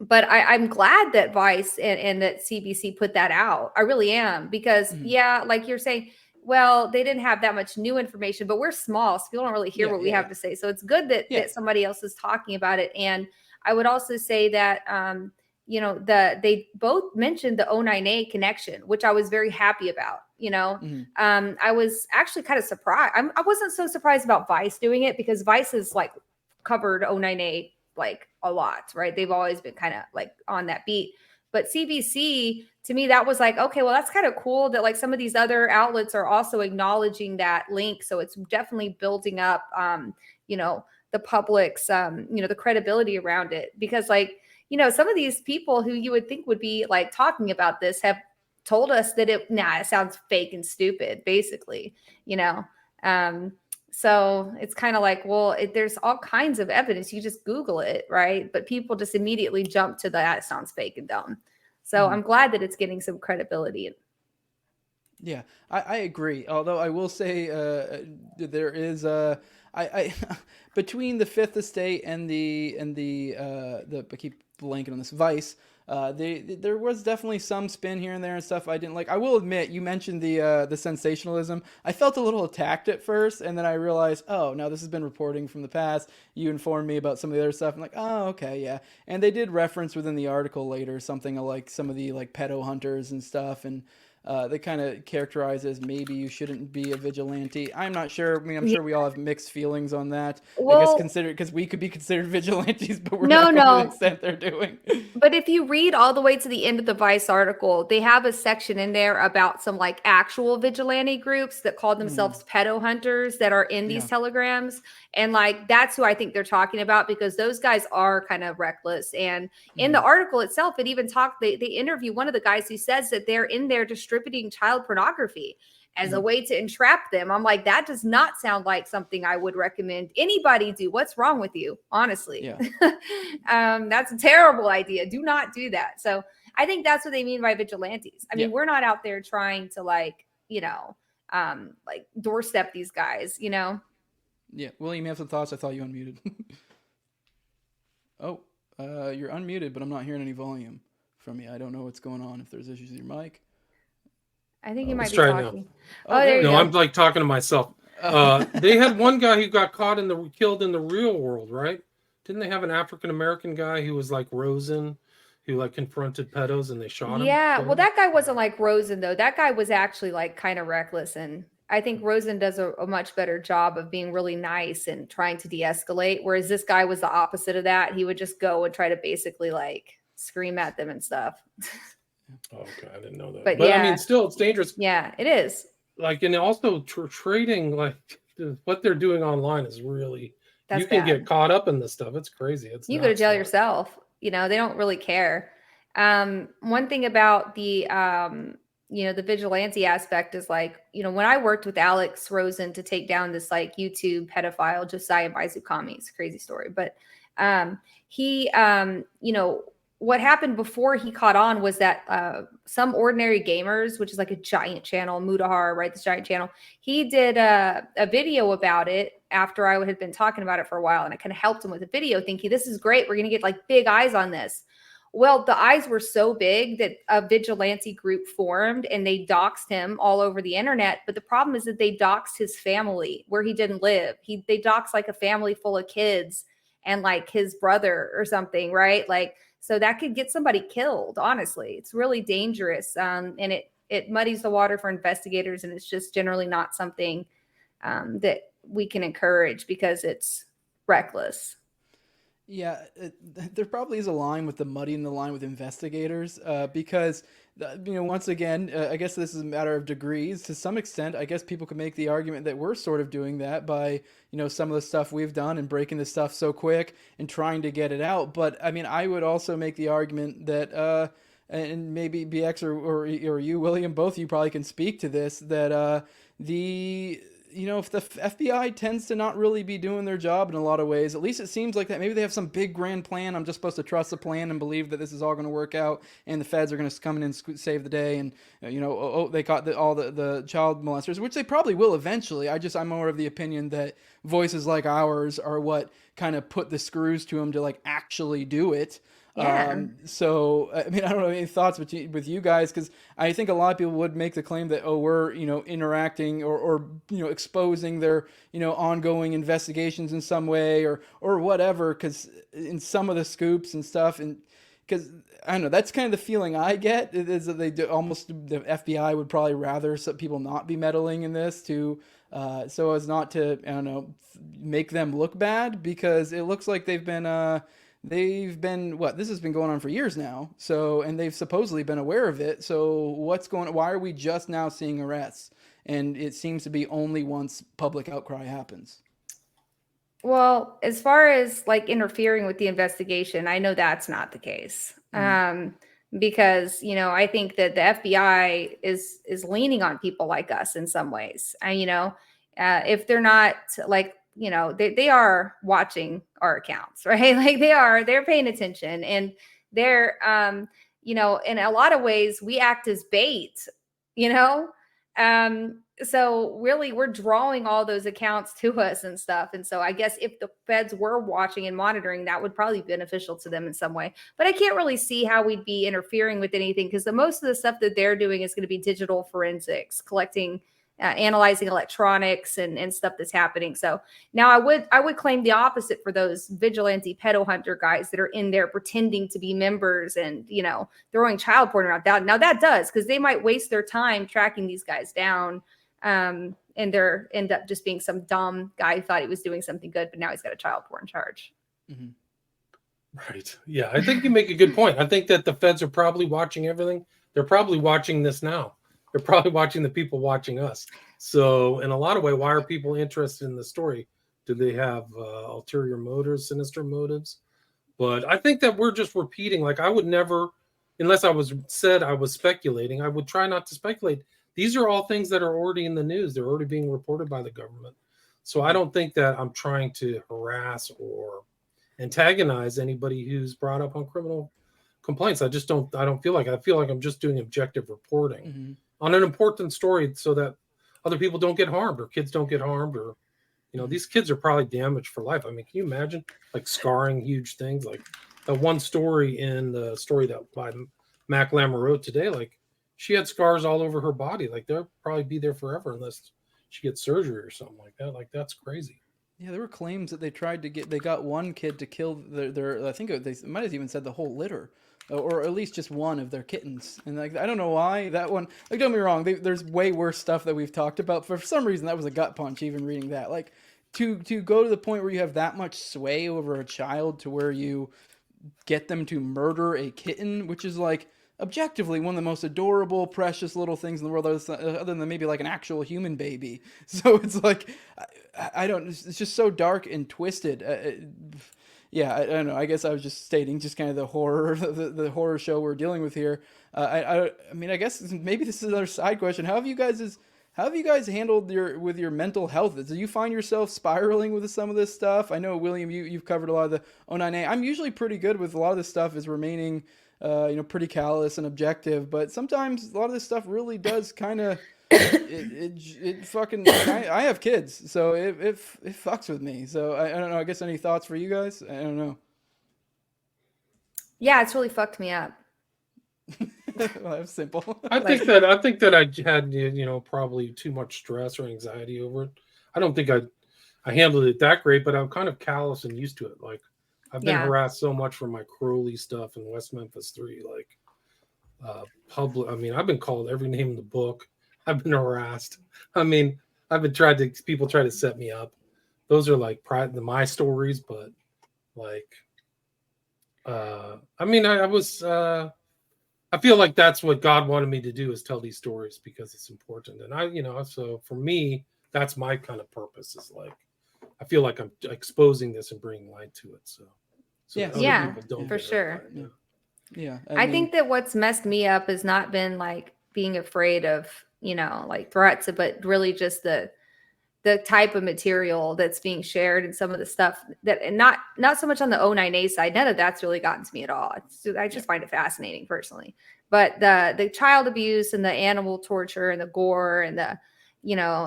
D: But I'm glad that Vice and that CBC put that out. I really am, because like you're saying, well, they didn't have that much new information, but we're small, so people don't really hear what we have to say. So it's good that somebody else is talking about it. And I would also say that they both mentioned the O9A connection, which I was very happy about. I was actually kind of surprised. I wasn't so surprised about Vice doing it, because Vice has like covered O9A like a lot, right? They've always been kind of like on that beat. But CBC, to me, that was like, okay, well, that's kind of cool that like some of these other outlets are also acknowledging that link. So it's definitely building up, the public's, the credibility around it. Because like, some of these people who you would think would be like talking about this have told us that it sounds fake and stupid, basically, So it's kind of like, well, there's all kinds of evidence. You just Google it, right? But people just immediately jump to that. It sounds fake and dumb. So I'm glad that it's getting some credibility.
B: Yeah, I agree. Although I will say there is I between the Fifth Estate and the I keep blanking on this, Vice. There was definitely some spin here and there and stuff I didn't like. I will admit, you mentioned the sensationalism. I felt a little attacked at first, and then I realized, oh, no, this has been reporting from the past. You informed me about some of the other stuff. I'm like, oh, okay, yeah. And they did reference within the article later something like some of the like pedo hunters and stuff, and they kind of characterize as maybe you shouldn't be a vigilante. I'm not sure. I mean, I'm sure we all have mixed feelings on that.
D: Well,
B: I guess because we could be considered vigilantes, but we're not going to the extent they're doing.
D: But if you read all the way to the end of the Vice article, they have a section in there about some like actual vigilante groups that call themselves pedo hunters that are in these telegrams. And like, that's who I think they're talking about, because those guys are kind of reckless. And in the article itself, it even they interview one of the guys who says that they're in there distributing child pornography as a way to entrap them. I'm like, that does not sound like something I would recommend anybody do. What's wrong with you? Honestly, that's a terrible idea. Do not do that. So I think that's what they mean by vigilantes. I mean, we're not out there trying to like doorstep these guys, Yeah.
B: William, you have some thoughts? I thought you unmuted. You're unmuted, but I'm not hearing any volume from you. I don't know what's going on. If there's issues with your mic.
D: I think you might be talking.
B: Oh, there you go.
C: I'm like talking to myself. They had one guy who got killed in the real world, right? Didn't they have an African American guy who was like Rosen, who like confronted pedos and they shot him?
D: Yeah, well, that guy wasn't like Rosen though. That guy was actually like kind of reckless, and I think Rosen does a much better job of being really nice and trying to de-escalate. Whereas this guy was the opposite of that. He would just go and try to basically like scream at them and stuff.
C: Oh, okay, I didn't know that.
D: But
C: I mean, still, it's dangerous.
D: Yeah, it is.
C: Like, and also trading, like what they're doing online is really.
D: That's
C: you can
D: bad.
C: get caught up in this stuff. It's crazy.
D: You go to jail yourself. They don't really care. One thing about the the vigilante aspect is like, when I worked with Alex Rosen to take down this like YouTube pedophile Josiah Baizukami, it's a crazy story, but he what happened before he caught on was that some Ordinary Gamers, which is like a giant channel, Mudahar, right? This giant channel. He did a video about it after I had been talking about it for a while. And I kind of helped him with a video thinking, this is great. We're going to get like big eyes on this. Well, the eyes were so big that a vigilante group formed and they doxed him all over the internet. But the problem is that they doxed his family where he didn't live. They doxed like a family full of kids. and like his brother or something, right? Like, so that could get somebody killed. Honestly, it's really dangerous, and it muddies the water for investigators, and it's just generally not something that we can encourage because it's reckless.
B: Yeah, there probably is a line with the muddying the line with investigators, because once again, I guess this is a matter of degrees. To some extent, I guess people could make the argument that we're sort of doing that by some of the stuff we've done and breaking the stuff so quick and trying to get it out. But I mean, I would also make the argument that, and maybe BX or you, William, both of you probably can speak to this, that if the FBI tends to not really be doing their job in a lot of ways, at least it seems like that. Maybe they have some big grand plan. I'm just supposed to trust the plan and believe that this is all going to work out, and the feds are going to come in and save the day. And they caught all the child molesters, which they probably will eventually. I'm more of the opinion that voices like ours are what kind of put the screws to them to like actually do it.
D: Yeah.
B: So, I mean, I don't know any thoughts with you guys, because I think a lot of people would make the claim that, we're, interacting or exposing their, ongoing investigations in some way or whatever, because in some of the scoops and stuff, and because I don't know, that's kind of the feeling I get, is that they do, almost the FBI would probably rather some people not be meddling in this so as not to, I don't know, make them look bad, because it looks like they've been this has been going on for years now. So, and they've supposedly been aware of it. So why are we just now seeing arrests? And it seems to be only once public outcry happens.
D: Well, as far as like interfering with the investigation, I know that's not the case. Because, I think that the FBI is leaning on people like us in some ways. And, if they're not like, they are watching our accounts, right? Like they're paying attention, and they're, in a lot of ways we act as bait, so really we're drawing all those accounts to us and stuff. And so I guess if the feds were watching and monitoring, that would probably be beneficial to them in some way, but I can't really see how we'd be interfering with anything, because the most of the stuff that they're doing is going to be digital forensics, collecting, analyzing electronics and stuff that's happening. So now I would claim the opposite for those vigilante pedo hunter guys that are in there pretending to be members and, throwing child porn around. Now that does, because they might waste their time tracking these guys down, and they're end up just being some dumb guy who thought he was doing something good, but now he's got a child porn charge.
B: Mm-hmm.
C: Right. Yeah, I think you make a good point. I think that the feds are probably watching everything. They're probably watching this now. They're probably watching the people watching us. So in a lot of ways, why are people interested in the story? Do they have ulterior motives, sinister motives? But I think that we're just repeating. Like, I would never, unless I was speculating, I would try not to speculate. These are all things that are already in the news. They're already being reported by the government. So I don't think that I'm trying to harass or antagonize anybody who's brought up on criminal complaints. I don't feel like I feel like I'm just doing objective reporting on an important story so that other people don't get harmed or kids don't get harmed, or, these kids are probably damaged for life. I mean, can you imagine like scarring huge things? Like that one story in the story that by Mac Lammer wrote today, like she had scars all over her body. Like they'll probably be there forever unless she gets surgery or something like that. Like that's crazy.
B: Yeah, there were claims that they got one kid to kill their I think they might have even said the whole litter, or at least just one of their kittens. And like, I don't know why that one, like, don't get me wrong, there's way worse stuff that we've talked about. For some reason, that was a gut punch, even reading that. Like, to go to the point where you have that much sway over a child to where you get them to murder a kitten, which is like objectively one of the most adorable, precious little things in the world, other than maybe like an actual human baby. So it's like, I don't, it's just so dark and twisted. Yeah, I don't know. I guess I was just stating just kind of the horror, the horror show we're dealing with here. I mean, I guess maybe this is another side question. How have you guys handled your mental health? Do you find yourself spiraling with some of this stuff? I know, William, you've covered a lot of the O9A. I'm usually pretty good with a lot of this stuff, is remaining, pretty callous and objective. But sometimes a lot of this stuff really does kind of. It fucking. I have kids, so it fucks with me. So I don't know. I guess any thoughts for you guys? I don't know.
D: Yeah, it's really fucked me up.
B: Well, that's simple.
C: I think that I had probably too much stress or anxiety over it. I I handled it that great, but I'm kind of callous and used to it. Like I've been
D: Yeah.
C: harassed so much for my Crowley stuff in West Memphis 3, like public. I mean, I've been called every name in the book. I've been harassed. I mean, people try to set me up. Those are like my stories, but like, I mean, I feel like that's what God wanted me to do, is tell these stories because it's important. And so for me, that's my kind of purpose, is like, I feel like I'm exposing this and bringing light to it. So
B: Yeah.
C: that other
D: Yeah,
C: people don't
D: for
C: get hurt
D: sure.
C: by it.
B: Yeah. Yeah.
D: I think that what's messed me up has not been like being afraid of, like threats, but really just the type of material that's being shared and some of the stuff that, and not so much on the O9A side. None of that's really gotten to me at all. I just find it fascinating personally, but the child abuse and the animal torture and the gore and the,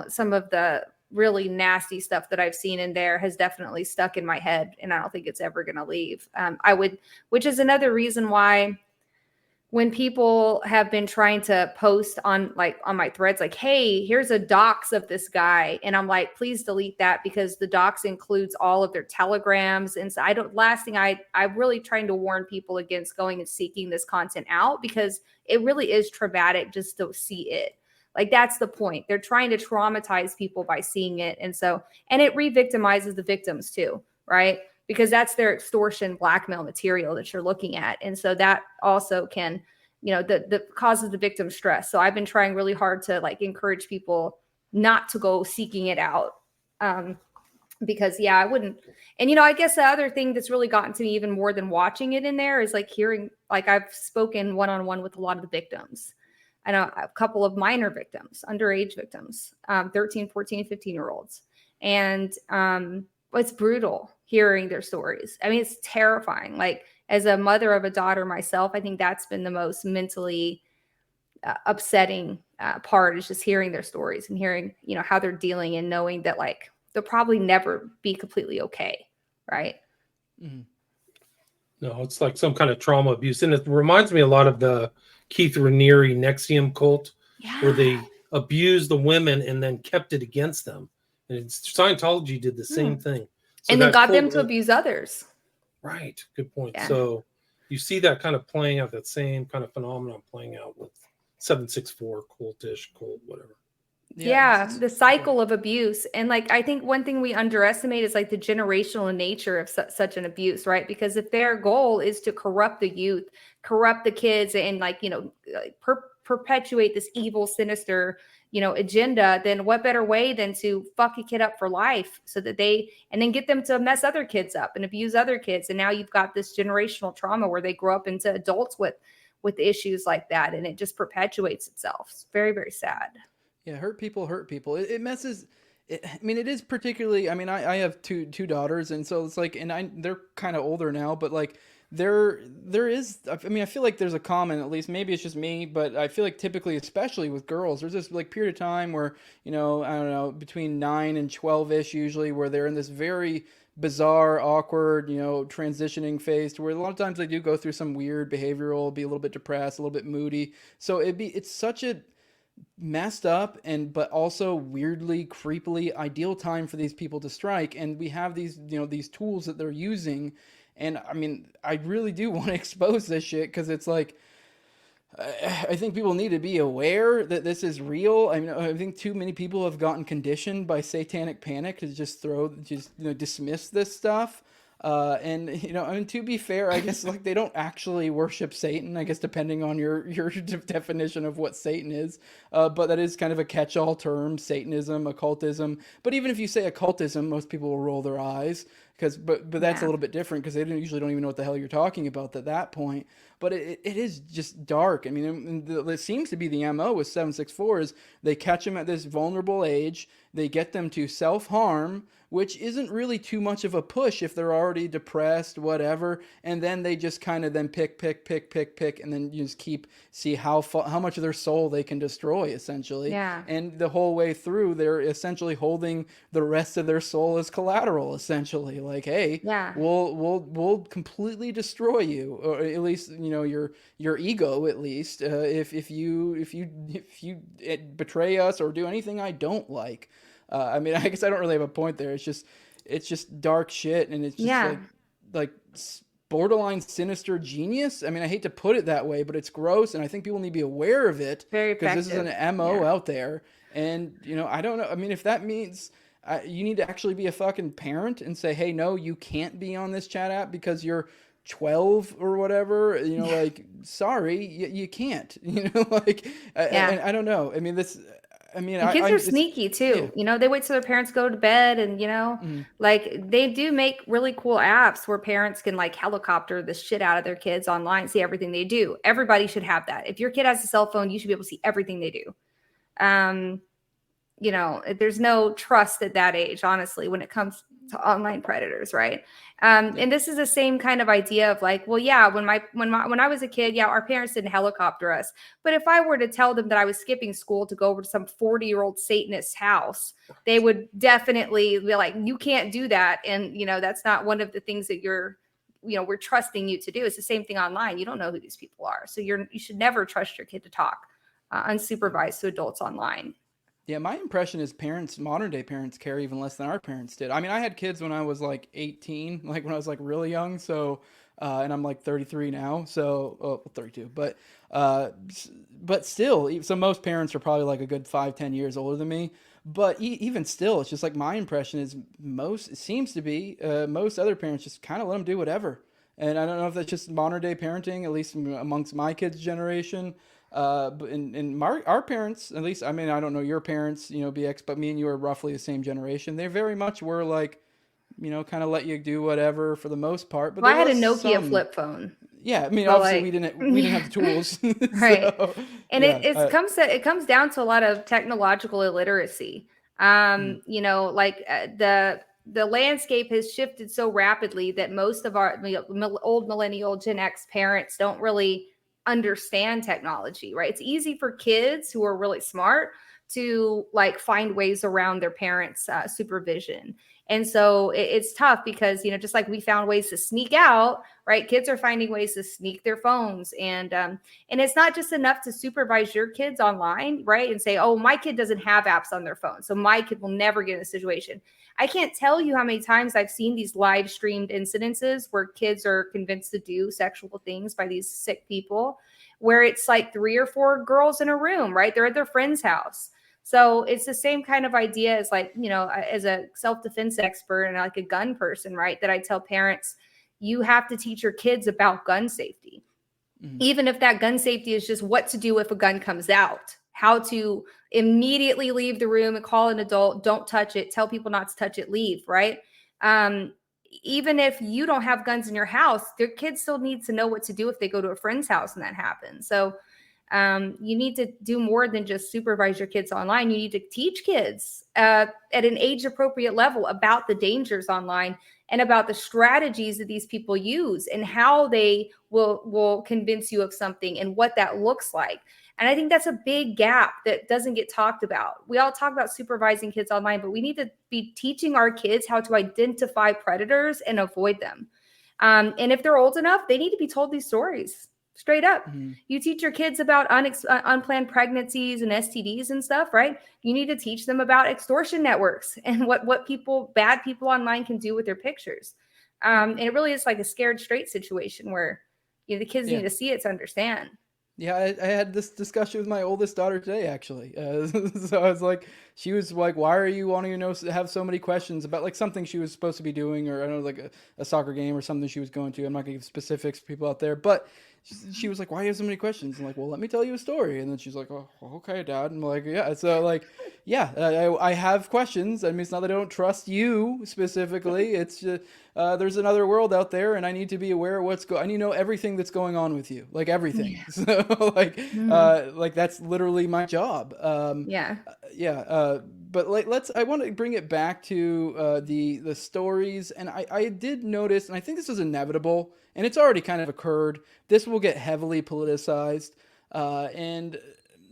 D: some of the really nasty stuff that I've seen in there has definitely stuck in my head, and I don't think it's ever going to leave. Which is another reason why when people have been trying to post on my threads, like, hey, here's a dox of this guy. And I'm like, please delete that, because the dox includes all of their telegrams. And so last thing I'm really trying to warn people against going and seeking this content out, because it really is traumatic just to see it. Like, that's the point. They're trying to traumatize people by seeing it. And it re-victimizes the victims too, right? Because that's their extortion blackmail material that you're looking at. And so that also can, the causes the victim stress. So I've been trying really hard to like encourage people not to go seeking it out. Because I wouldn't. And, I guess the other thing that's really gotten to me even more than watching it in there is like hearing, like I've spoken one-on-one with a lot of the victims. I know a couple of minor victims, underage victims, 13, 14, 15-year-olds. And it's brutal hearing their stories. I mean, it's terrifying. Like, as a mother of a daughter myself, I think that's been the most mentally upsetting part, is just hearing their stories and hearing, how they're dealing, and knowing that like they'll probably never be completely okay. Right.
B: Mm-hmm.
C: No, it's like some kind of trauma abuse. And it reminds me a lot of the Keith Raniere Nexium cult, where they abused the women and then kept it against them. And Scientology did the same thing. So
D: and then got them to abuse others.
C: Right. Good point.
D: Yeah.
C: So you see that kind of playing out, that same kind of phenomenon playing out with 764, cult, whatever.
D: Yeah, the cycle of abuse. And like, I think one thing we underestimate is like the generational nature of such an abuse, right? Because if their goal is to corrupt the youth, corrupt the kids, and like, perpetuate this evil, sinister, agenda, then what better way than to fuck a kid up for life, so that and then get them to mess other kids up and abuse other kids. And now you've got this generational trauma where they grow up into adults with issues like that, and it just perpetuates itself. It's very, very sad.
B: Yeah, hurt people. It messes. I mean, it is particularly. I mean, I have two daughters, and so it's like, and they're kind of older now, but like there is. I mean, I feel like there's a common, at least maybe it's just me, but I feel like typically, especially with girls, there's this like period of time where, I don't know, between 9 and 12-ish usually, where they're in this very bizarre, awkward, transitioning phase, to where a lot of times they do go through some weird behavioral, be a little bit depressed, a little bit moody. So it's such a messed up but also weirdly, creepily ideal time for these people to strike. And we have these these tools that they're using, and I mean, I really do want to expose this shit, because it's like, I think people need to be aware that this is real. I mean, I think too many people have gotten conditioned by satanic panic to just dismiss this stuff. And I mean, to be fair, I guess like they don't actually worship Satan, I guess, depending on your definition of what Satan is. But that is kind of a catch-all term, Satanism, occultism. But even if you say occultism, most people will roll their eyes, but that's a little bit different, because they usually don't even know what the hell you're talking about at that point. But it is just dark. I mean, it seems to be the MO with 764 is they catch them at this vulnerable age, they get them to self-harm, which isn't really too much of a push if they're already depressed, whatever, and then they just kind of then pick, and then you just see how much of their soul they can destroy, essentially.
D: Yeah.
B: And the whole way through, they're essentially holding the rest of their soul as collateral, essentially. Like, hey, we'll completely destroy you, or at least your ego, at least, if you betray us or do anything I don't like. I mean, I guess I don't really have a point there. It's just dark shit, and it's just
D: Yeah.
B: like borderline sinister genius. I mean, I hate to put it that way, but it's gross, and I think people need to be aware of it
D: Very
B: because this is an
D: effective.
B: MO
D: Yeah.
B: out there. And I don't know. I mean, if that means you need to actually be a fucking parent and say, hey, no, you can't be on this chat app because you're 12 or whatever, like, sorry, you can't, like,
D: Yeah.
B: and I don't know. I mean,
D: And kids are
B: it's,
D: sneaky
B: yeah.
D: too. They wait till their parents go to bed and,
B: Mhm.
D: like they do make really cool apps where parents can like helicopter the shit out of their kids online, see everything they do. Everybody should have that. If your kid has a cell phone, you should be able to see everything they do. Um, there's no trust at that age, honestly, when it comes to online predators, right? And this is the same kind of idea of like, well, yeah, when I was a kid, yeah, our parents didn't helicopter us, but if I were to tell them that I was skipping school to go over to some 40-year-old Satanist's house, they would definitely be like, you can't do that, and that's not one of the things that we're trusting you to do. It's the same thing online. You don't know who these people are, so you should never trust your kid to talk unsupervised to adults online.
B: Yeah, my impression is modern day parents care even less than our parents did. I mean, I had kids when I was like 18, like when I was like really young. So, and I'm like 33 now. So, 32, but still, so most parents are probably like a good 5, 10 years older than me. But even still, it's just like my impression is it seems to be, most other parents just kind of let them do whatever. And I don't know if that's just modern day parenting, at least amongst my kids' generation. But our parents, at least, I mean, I don't know your parents, BX, but me and you are roughly the same generation. They very much were like, kind of let you do whatever for the most part. But
D: Well,
B: there
D: I had a
B: was
D: Nokia
B: some,
D: flip phone.
B: yeah. I mean,
D: So
B: obviously
D: like,
B: we didn't have the tools,
D: right.
B: so
D: And
B: yeah.
D: it comes down to a lot of technological illiteracy.
B: Mm,
D: Like the landscape has shifted so rapidly that most of our old millennial Gen X parents don't really understand technology, right? It's easy for kids who are really smart to like find ways around their parents' supervision. And so it's tough because, just like we found ways to sneak out, right? Kids are finding ways to sneak their phones. And it's not just enough to supervise your kids online, right? And say, oh, my kid doesn't have apps on their phone, so my kid will never get in a situation. I can't tell you how many times I've seen these live streamed incidences where kids are convinced to do sexual things by these sick people, where it's like 3 or 4 girls in a room, right? They're at their friend's house. So it's the same kind of idea as like, as a self-defense expert and like a gun person, right? That I tell parents, you have to teach your kids about gun safety.
B: mm,
D: Even if that gun safety is just what to do if a gun comes out, how to immediately leave the room and call an adult, don't touch it, tell people not to touch it, leave, right? Um, Even if you don't have guns in your house, their kids still need to know what to do if they go to a friend's house and that happens. So you need to do more than just supervise your kids online. You need to teach kids at an age appropriate level about the dangers online and about the strategies that these people use and how they will convince you of something and what that looks like. And I think that's a big gap that doesn't get talked about. We all talk about supervising kids online, but we need to be teaching our kids how to identify predators and avoid them. And if they're old enough, they need to be told these stories straight up.
B: mm.
D: You teach your kids about unplanned pregnancies and STDs and stuff, right? You need to teach them about extortion networks and what bad people online can do with their pictures. And it really is like a scared straight situation where the kids
B: Yeah.
D: need to see it to understand.
B: Yeah, I had this discussion with my oldest daughter today, actually. So I was like, she was like, "Why are you wanting to have so many questions about like something she was supposed to be doing, or I don't know, like a soccer game or something she was going to? I'm not gonna give specifics for people out there, but she was like, "Why do you have so many questions?" I'm like, "Well, let me tell you a story." And then she's like, "Oh, okay, Dad." And I'm like, "Yeah." So like, yeah, I have questions. I mean, it's not that I don't trust you specifically. It's just there's another world out there, and I need to be aware of I need to know everything that's going on with you, like everything.
D: Yeah.
B: So like that's literally my job.
D: Yeah.
B: Yeah. But like I want to bring it back to the stories, and I did notice, and I think this is inevitable, and it's already kind of occurred. This will get heavily politicized, and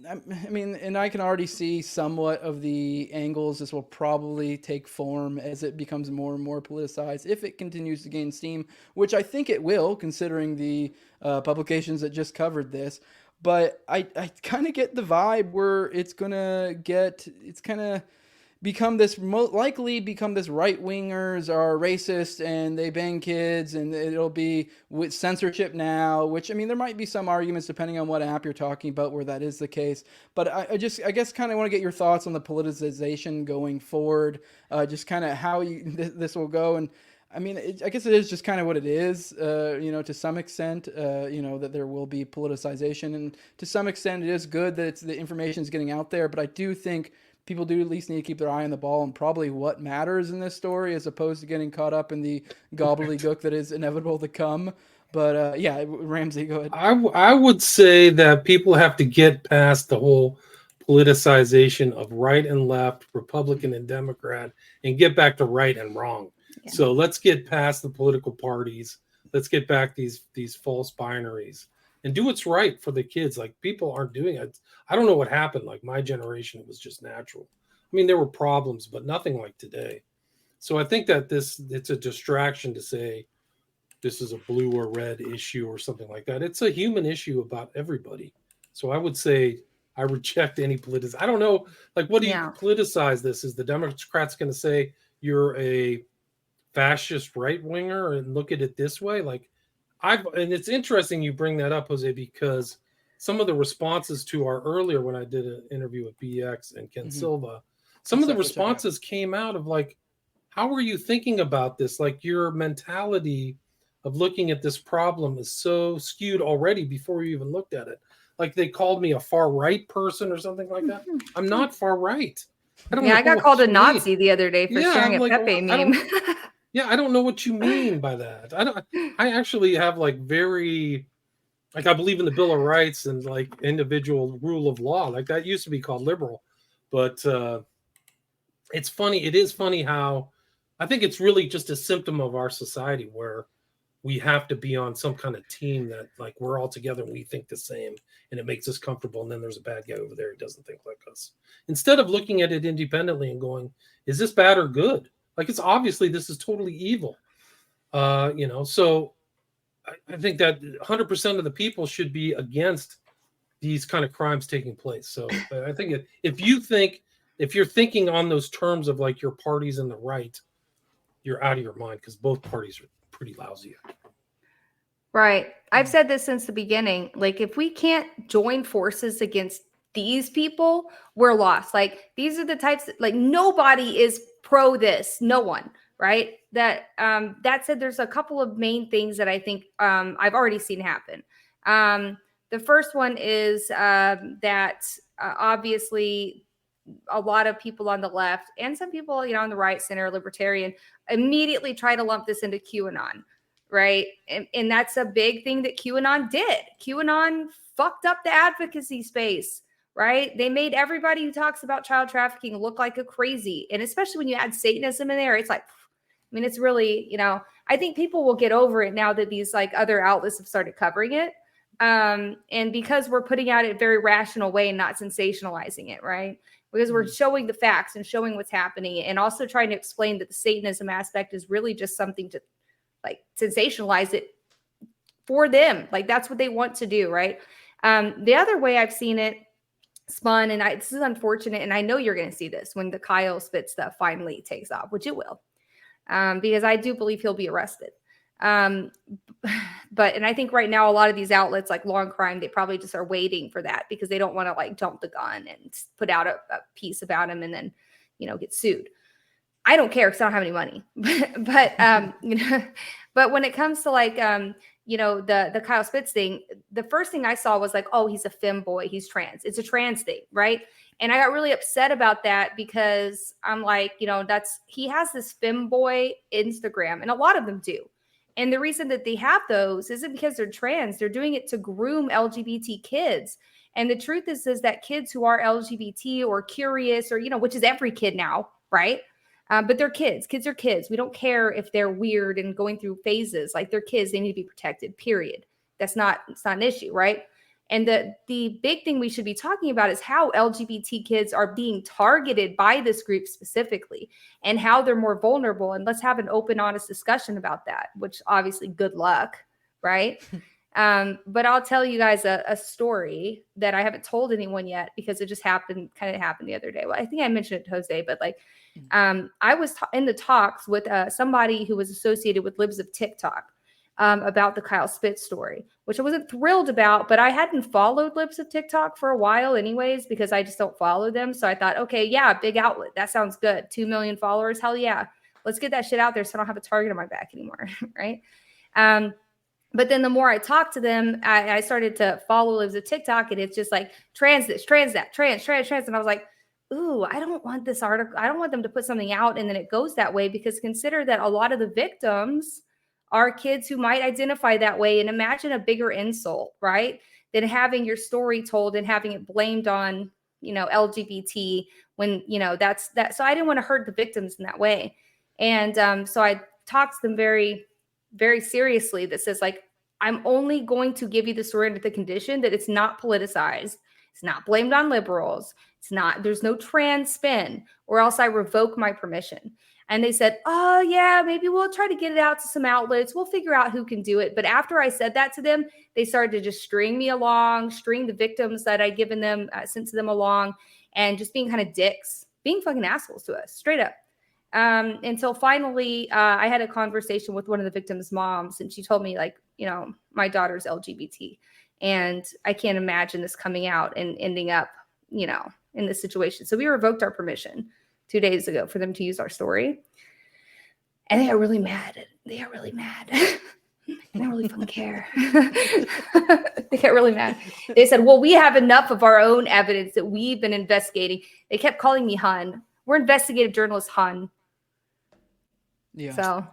B: I mean, and I can already see somewhat of the angles this will probably take form as it becomes more and more politicized, if it continues to gain steam, which I think it will, considering the publications that just covered this. But I kind of get the vibe where it's kind of likely become this right wingers are racist and they bang kids, and it'll be with censorship now, which, I mean, there might be some arguments depending on what app you're talking about where that is the case. But I guess kind of want to get your thoughts on the politicization going forward, just kind of how this will go. And I mean, I guess it is just kind of what it is, to some extent, that there will be politicization, and to some extent it is good that the information is getting out there. But I do think people do at least need to keep their eye on the ball and probably what matters in this story, as opposed to getting caught up in the gobbledygook that is inevitable to come. But yeah, Ramsey, go ahead.
C: I would say that people have to get past the whole politicization of right and left, Republican and Democrat, and get back to right and wrong. Yeah. So let's get past the political parties. Let's get back these false binaries and do what's right for the kids. Like, people aren't doing it. I don't know what happened. Like, my generation, it was just natural. I mean, there were problems, but nothing like today. So I think that it's a distraction to say this is a blue or red issue or something like that. It's a human issue about everybody. So I would say I reject any I don't know. Like, what do you politicize this? Is the Democrats going to say you're a fascist right winger and look at it this way? Like, and it's interesting you bring that up, Jose, because some of the responses to our earlier, when I did an interview with BX and Ken Silva, some of the responses came out of like, how are you thinking about this? Like, your mentality of looking at this problem is so skewed already before you even looked at it. Like, they called me a far right person or something like that. I'm not far right.
D: I got called a Nazi the other day for sharing a Pepe meme.
C: I don't know what you mean by that. I actually have like I believe in the Bill of Rights and like individual rule of law. Like, that used to be called liberal, but it's funny. It is funny how I think it's really just a symptom of our society where we have to be on some kind of team that like we're all together and we think the same and it makes us comfortable. And then there's a bad guy over there who doesn't think like us. Instead of looking at it independently and going, is this bad or good? Like, it's obviously this is totally evil. So I think that 100% of the people should be against these kind of crimes taking place. So I think if you're thinking on those terms of like your party's in the right, you're out of your mind, because both parties are pretty lousy.
D: Right. I've said this since the beginning. Like, if we can't join forces against these people, we're lost. Like, these are the types like, nobody is pro this. No one. Right. That said, there's a couple of main things that I think I've already seen happen. The first one is that obviously a lot of people on the left and some people, on the right, center, libertarian, immediately try to lump this into QAnon, right? And that's a big thing that QAnon did. QAnon fucked up the advocacy space, right? They made everybody who talks about child trafficking look like a crazy. And especially when you add Satanism in there, it's like, I mean, it's really, I think people will get over it now that these like other outlets have started covering it. And because we're putting out a very rational way and not sensationalizing it, right? Because we're showing the facts and showing what's happening, and also trying to explain that the Satanism aspect is really just something to like sensationalize it for them. Like, that's what they want to do, right? The other way I've seen it spun, and this is unfortunate, and I know you're going to see this when the Kyle Spitz stuff finally takes off, which it will, because I do believe he'll be arrested. And I think right now a lot of these outlets like Law and Crime, they probably just are waiting for that because they don't want to like jump the gun and put out a piece about him and then, get sued. I don't care because I don't have any money, but when it comes to like, the Kyle Spitz thing, the first thing I saw was like, oh, he's a femboy, he's trans. It's a trans thing, right? And I got really upset about that because I'm like, he has this femboy Instagram, and a lot of them do. And the reason that they have those isn't because they're trans. They're doing it to groom LGBT kids. And the truth is that kids who are LGBT or curious or, which is every kid now, right? But they're kids. Kids are kids. We don't care if they're weird and going through phases. Like, they're kids. They need to be protected, period. It's not an issue, right? And the big thing we should be talking about is how LGBT kids are being targeted by this group specifically and how they're more vulnerable. And let's have an open, honest discussion about that, which obviously good luck, right? But I'll tell you guys a story that I haven't told anyone yet because it just happened the other day. Well, I think I mentioned it to Jose, but like, I was in the talks with somebody who was associated with Libs of TikTok about the Kyle Spitz story, which I wasn't thrilled about, but I hadn't followed Libs of TikTok for a while anyways, because I just don't follow them. So I thought, okay, yeah, big outlet. That sounds good. 2 million followers. Hell yeah. Let's get that shit out there so I don't have a target on my back anymore. Right. But then the more I talked to them, I started to follow Libs of TikTok, and it's just like trans this, trans that, trans. And I was like, ooh, I don't want this article. I don't want them to put something out and then it goes that way, because consider that a lot of the victims are kids who might identify that way. And imagine a bigger insult, right, than having your story told and having it blamed on, LGBT when, that's that. So I didn't want to hurt the victims in that way. And so I talked to them very, very seriously that says, like, I'm only going to give you the story under the condition that it's not politicized. It's not blamed on liberals. There's no trans spin, or else I revoke my permission. And they said, oh yeah, maybe we'll try to get it out to some outlets. We'll figure out who can do it. But after I said that to them, they started to just string the victims that I'd given them, sent to them along, and just being kind of dicks, being fucking assholes to us, straight up. Until finally, I had a conversation with one of the victims' moms, and she told me, like, my daughter's LGBT, and I can't imagine this coming out and ending up, in this situation. So we revoked our permission 2 days ago for them to use our story. And they got really mad. They got really mad. They don't really fucking care. They got really mad. They said, well, we have enough of our own evidence that we've been investigating. They kept calling me Hun. We're investigative journalists, Hun.
B: Yeah.
D: So,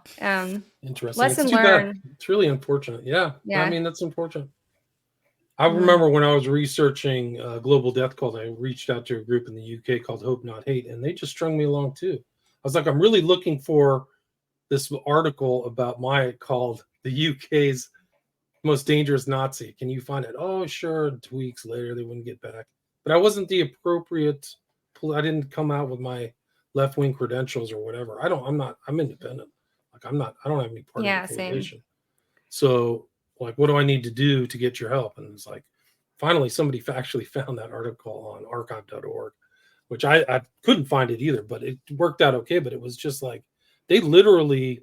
C: interesting.
D: Lesson learned.
C: It's really unfortunate. Yeah. I mean, that's unfortunate. I
D: Mm-hmm.
C: remember when I was researching global death cult, I reached out to a group in the UK called Hope Not Hate, and they just strung me along too. I was like, I'm really looking for this article about called the UK's most dangerous Nazi. Can you find it? Oh, sure. 2 weeks later, they wouldn't get back. But I wasn't the appropriate. I didn't come out with my left-wing credentials or whatever. I'm independent. Like, I don't have any part of the affiliation. So, like, what do I need to do to get your help? And it's like, finally, somebody actually found that article on archive.org, which I couldn't find it either, but it worked out okay. But it was just like, they literally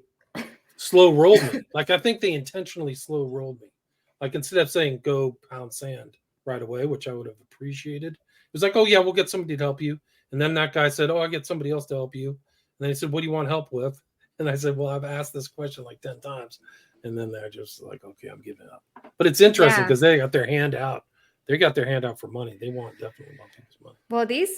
C: slow rolled me. Like, I think they intentionally slow rolled me. Like, instead of saying go pound sand right away, which I would have appreciated, it was like, oh yeah, we'll get somebody to help you. And then that guy said, oh, I'll get somebody else to help you. And then he said, what do you want help with? And I said, well, I've asked this question like 10 times. And then they're just like, okay, I'm giving up. But it's interesting because they got their hand out. They got their hand out for money. They definitely want people's money.
D: Well, these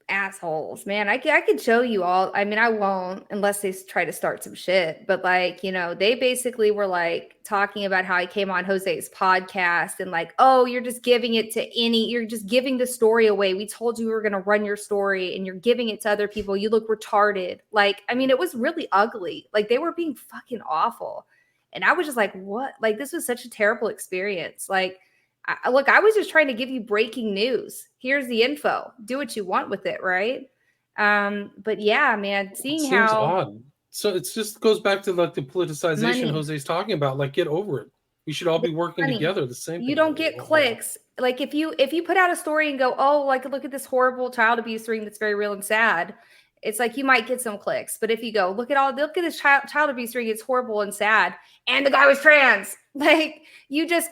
D: assholes, man, I could show you all. I mean, I won't unless they try to start some shit. But like, they basically were like talking about how I came on Jose's podcast and like, oh, you're just giving the story away. We told you we were going to run your story and you're giving it to other people. You look retarded. Like, I mean, it was really ugly. Like, they were being fucking awful. And I was just like, what? Like, this was such a terrible experience. Like, I was just trying to give you breaking news. Here's the info. Do what you want with it, right? But yeah, man, seeing how
C: odd. So it just goes back to like the politicization
D: money.
C: Jose's talking about. Like, get over it. We should all be working together. The same.
D: You don't get clicks. Like, if you put out a story and go, oh, like, look at this horrible child abuse ring that's very real and sad. It's like you might get some clicks, but if you go look at this child abuse ring, it's horrible and sad, and the guy was trans, like you just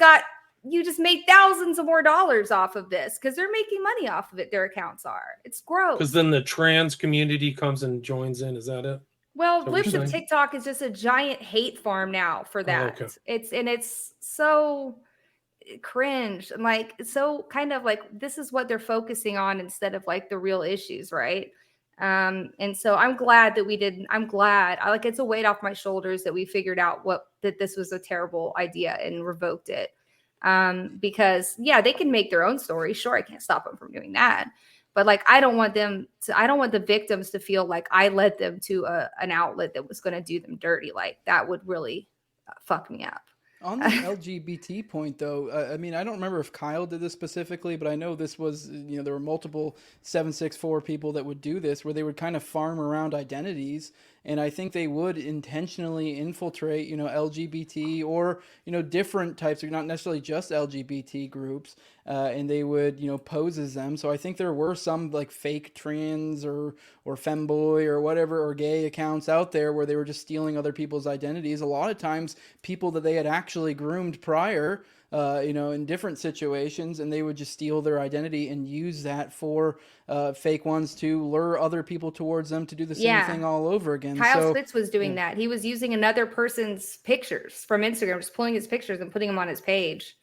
D: made thousands of more dollars off of this because they're making money off of it. Their accounts are. It's gross.
C: Because then the trans community comes and joins in. Is that it?
D: Well, Libs of TikTok is just a giant hate farm now for that. Oh, okay. It's so cringe. Like, it's so kind of like this is what they're focusing on instead of like the real issues, right? And so I'm glad that it's a weight off my shoulders that we figured out that this was a terrible idea and revoked it. Because they can make their own story. Sure, I can't stop them from doing that. But like, I don't want the victims to feel like I led them to an outlet that was going to do them dirty. Like, that would really fuck me up.
B: On the LGBT point, though, I mean, I don't remember if Kyle did this specifically, but I know this was, there were multiple 764 people that would do this, where they would kind of farm around identities. And I think they would intentionally infiltrate, LGBT or, different types, or not necessarily just LGBT groups, and they would, pose as them. So I think there were some like fake trans or femboy or whatever, or gay accounts out there where they were just stealing other people's identities. A lot of times people that they had actually groomed prior, in different situations, and they would just steal their identity and use that for fake ones to lure other people towards them to do the same thing all over again.
D: Kyle Spitz was doing that. He was using another person's pictures from Instagram, just pulling his pictures and putting them on his page.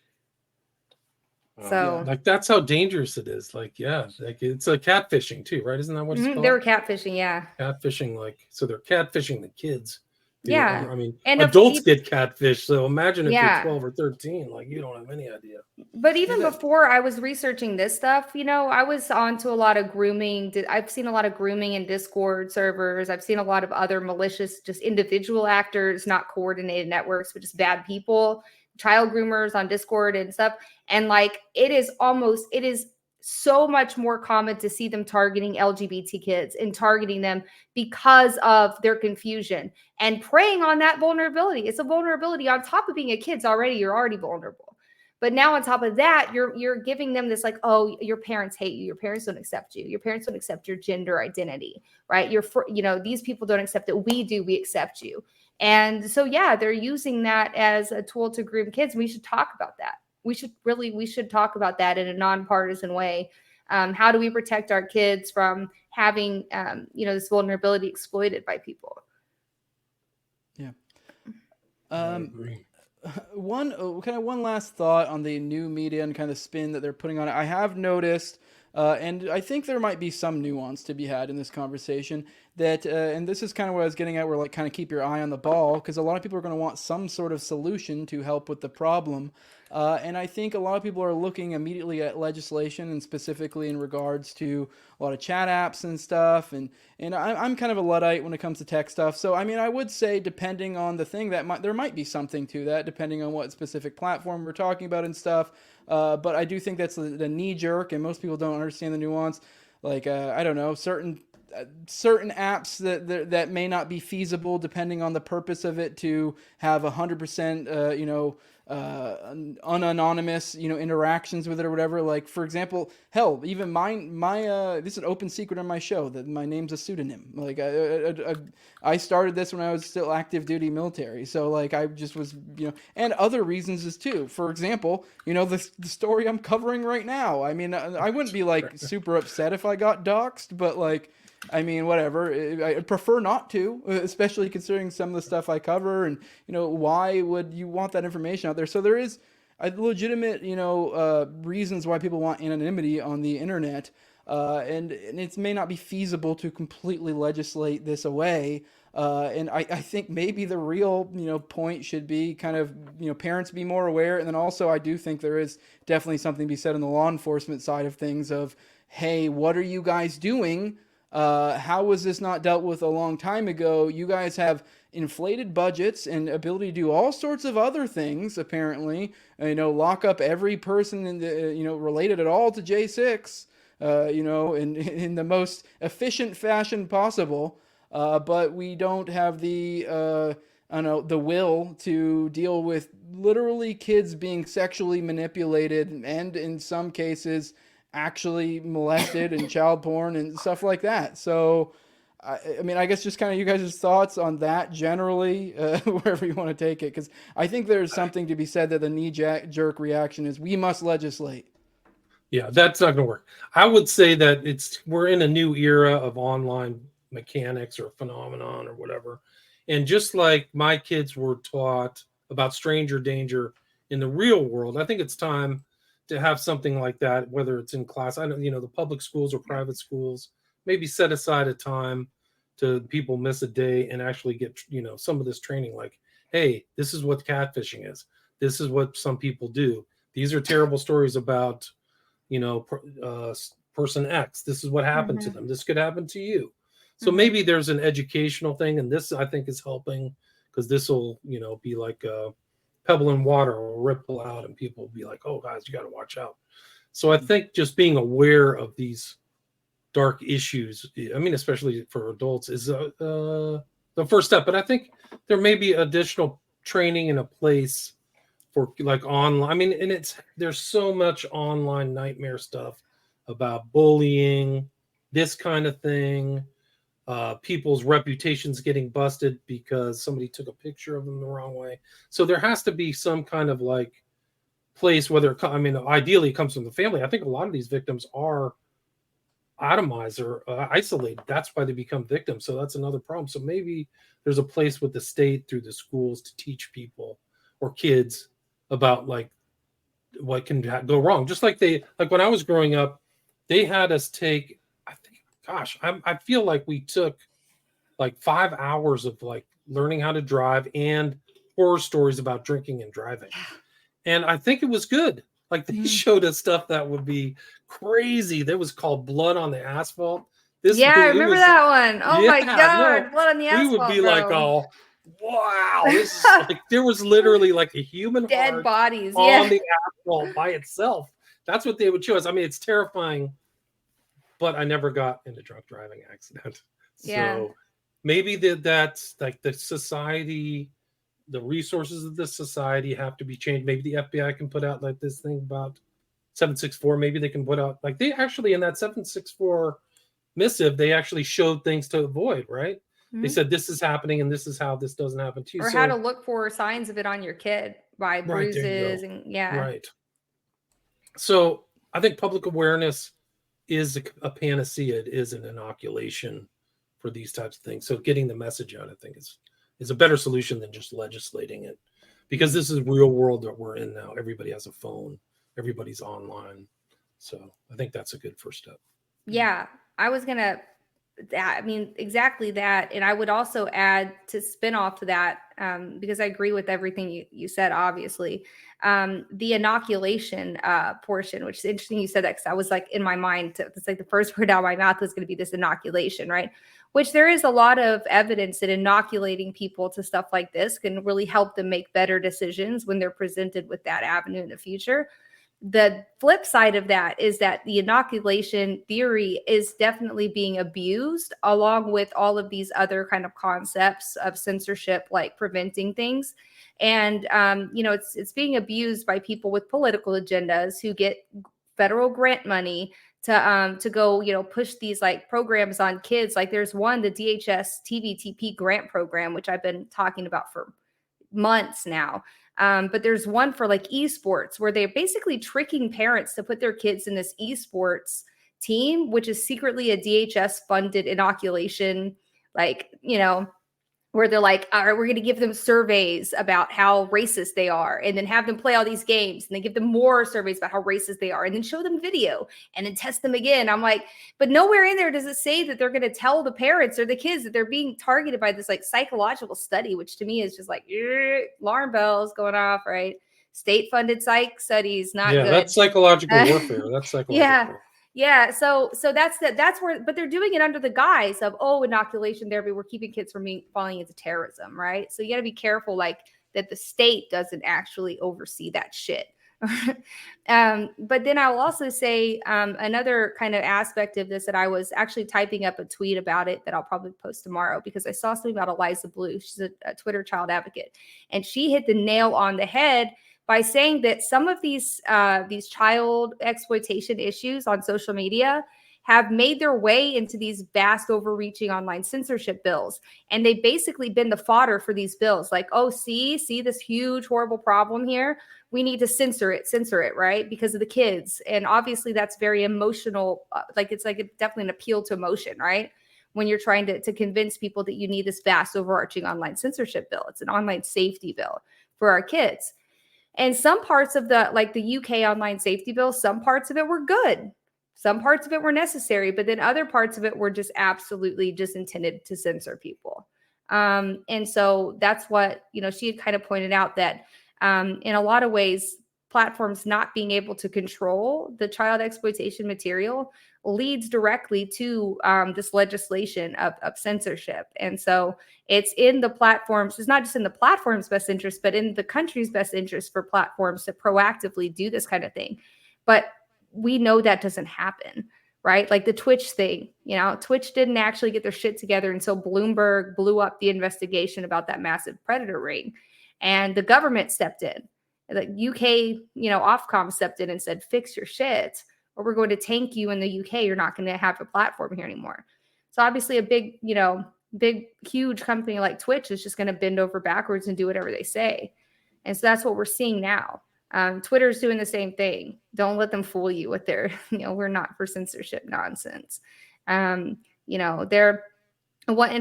D: So
C: like that's how dangerous it is. Like, like it's a catfishing too, right? Isn't that what it's called?
D: They were catfishing,
C: Catfishing, so they're catfishing the kids.
D: Yeah.
C: I mean,
D: and
C: adults get catfished, so imagine if
D: Yeah.
C: you're 12 or 13, like you don't have any idea.
D: But even before I was researching this stuff, I was onto a lot of grooming. I've seen a lot of grooming in Discord servers. I've seen a lot of other malicious, just individual actors, not coordinated networks, but just bad people, child groomers on Discord and stuff. And it is so much more common to see them targeting LGBT kids and targeting them because of their confusion and preying on that vulnerability. It's a vulnerability on top of being a kid's already, you're already vulnerable. But now on top of that, you're giving them this oh, your parents hate you. Your parents don't accept you. Your parents don't accept your gender identity, right? These people don't accept it. We do. We accept you. And so, they're using that as a tool to groom kids. We should talk about that. We should talk about that in a nonpartisan way. How do we protect our kids from having, this vulnerability exploited by people?
B: Yeah. One last thought on the new media and kind of spin that they're putting on it. I have noticed, and I think there might be some nuance to be had in this conversation, that, and this is kind of what I was getting at, where kind of keep your eye on the ball, because a lot of people are going to want some sort of solution to help with the problem. And I think a lot of people are looking immediately at legislation, and specifically in regards to a lot of chat apps and stuff. And I'm kind of a Luddite when it comes to tech stuff. So, I mean, I would say, depending on the thing, there might be something to that, depending on what specific platform we're talking about and stuff. But I do think that's the knee jerk, and most people don't understand the nuance. I don't know, certain apps that may not be feasible, depending on the purpose of it, to have 100% unanonymous interactions with it or whatever. Like, for example, hell, even my this is an open secret on my show that my name's a pseudonym. Like, I started this when I was still active duty military, so I just was, and other reasons is too. For example, the story I'm covering right now. I mean, I wouldn't be super upset if I got doxxed, but I mean, whatever. I prefer not to, especially considering some of the stuff I cover, and why would you want that information out there? So there is a legitimate, reasons why people want anonymity on the internet, and it may not be feasible to completely legislate this away. And I think maybe the real, point should be kind of, parents be more aware, and then also I do think there is definitely something to be said on the law enforcement side of things of, hey, what are you guys doing? How was this not dealt with a long time ago? You guys have inflated budgets and ability to do all sorts of other things, apparently. Lock up every person in the, related at all to J6, in the most efficient fashion possible. But we don't have the, the will to deal with literally kids being sexually manipulated, and in some cases actually molested, and child porn and stuff like that. So, I mean, I guess just kind of you guys' thoughts on that generally, wherever you want to take it, because I think there's something to be said that the knee-jerk reaction is we must legislate.
C: Yeah, that's not going to work. I would say that we're in a new era of online mechanics or phenomenon or whatever. And just like my kids were taught about stranger danger in the real world, I think it's time to have something like that, whether it's in class. I don't, the public schools or private schools, maybe set aside a time to people miss a day and actually get, some of this training. Like, hey, this is what catfishing is. This is what some people do. These are terrible stories about, person X. This is what happened to them. This could happen to you. So maybe there's an educational thing, and this I think is helping, because this will, be like pebble in water will ripple out, and people will be like, "Oh, guys, you got to watch out." So I think just being aware of these dark issues, I mean, especially for adults, is the first step. But I think there may be additional training in a place for like online. I mean, and there's so much online nightmare stuff about bullying, this kind of thing, people's reputations getting busted because somebody took a picture of them the wrong way. So there has to be some kind of like place, I mean, ideally it comes from the family. I think a lot of these victims are atomized or isolated. That's why they become victims. So that's another problem. So maybe there's a place with the state through the schools to teach people or kids about like what can go wrong. Just like when I was growing up, they had us take, I think, gosh, I feel like we took like 5 hours of like learning how to drive and horror stories about drinking and driving. And I think it was good. Like they showed us stuff that would be crazy. That was called Blood on the Asphalt.
D: I remember that one. Oh my God, Blood on the Asphalt.
C: We would be like, "Oh, wow!" This is like there was literally like a human
D: dead
C: heart
D: bodies
C: on the asphalt by itself. That's what they would show us. I mean, it's terrifying, but I never got in a drunk driving accident. So maybe that's like the society. The resources of the society have to be changed. Maybe the FBI can put out like this thing about 764. Maybe they can put out like they actually in that 764 missive, they actually showed things to avoid, right? Mm-hmm. They said this is happening and this is how this doesn't happen to you.
D: Or how to look for signs of it on your kid by bruises and
C: Right. So I think public awareness is a panacea. It is an inoculation for these types of things. So getting the message out, I think, is a better solution than just legislating it, because this is real world that we're in now. Everybody has a phone, everybody's online. So I think that's a good first step.
D: Yeah, I mean, exactly that. And I would also add to spin off to that, because I agree with everything you said, obviously, the inoculation portion, which is interesting you said that, because I was like in my mind, it's like the first word out of my mouth was going to be this inoculation, right? Which there is a lot of evidence that inoculating people to stuff like this can really help them make better decisions when they're presented with that avenue in the future. The flip side of that is that the inoculation theory is definitely being abused along with all of these other kind of concepts of censorship, like preventing things. And, it's being abused by people with political agendas who get federal grant money to go, push these like programs on kids. Like there's one, the DHS TVTP grant program, which I've been talking about for months now. But there's one for like esports where they're basically tricking parents to put their kids in this esports team, which is secretly a DHS funded inoculation, like, where they're like, all right, we're going to give them surveys about how racist they are, and then have them play all these games, and then give them more surveys about how racist they are, and then show them video and then test them again. I'm like, but nowhere in there does it say that they're going to tell the parents or the kids that they're being targeted by this like psychological study, which to me is just like alarm bells going off, right? State funded psych studies, not good.
C: That's psychological warfare. That's psychological.
D: Yeah. So that's where, but they're doing it under the guise of, inoculation therapy. We're keeping kids from falling into terrorism. Right. So you got to be careful, like that the state doesn't actually oversee that shit. But then I'll also say another kind of aspect of this that I was actually typing up a tweet about it that I'll probably post tomorrow, because I saw something about Eliza Blue. She's a Twitter child advocate, and she hit the nail on the head by saying that some of these child exploitation issues on social media have made their way into these vast, overreaching online censorship bills. And they've basically been the fodder for these bills. Like, see this huge, horrible problem here. We need to censor it, right? Because of the kids. And obviously that's very emotional. It's definitely an appeal to emotion, right? When you're trying to convince people that you need this vast, overarching online censorship bill. It's an online safety bill for our kids. And some parts of the UK online safety bill, some parts of it were good. Some parts of it were necessary, but then other parts of it were just absolutely just intended to censor people. And so that's what, she had kind of pointed out that in a lot of ways, platforms not being able to control the child exploitation material leads directly to this legislation of censorship. And so it's in the platforms, it's not just in the platform's best interest, but in the country's best interest for platforms to proactively do this kind of thing. But we know that doesn't happen, right? Like the Twitch thing, Twitch didn't actually get their shit together until Bloomberg blew up the investigation about that massive predator ring. And the government stepped in. The UK, Ofcom stepped in and said, fix your shit, or we're going to tank you in the UK. You're not going to have a platform here anymore. So obviously a big, huge company like Twitch is just going to bend over backwards and do whatever they say. And so that's what we're seeing now. Twitter's doing the same thing. Don't let them fool you with their, we're not for censorship nonsense. In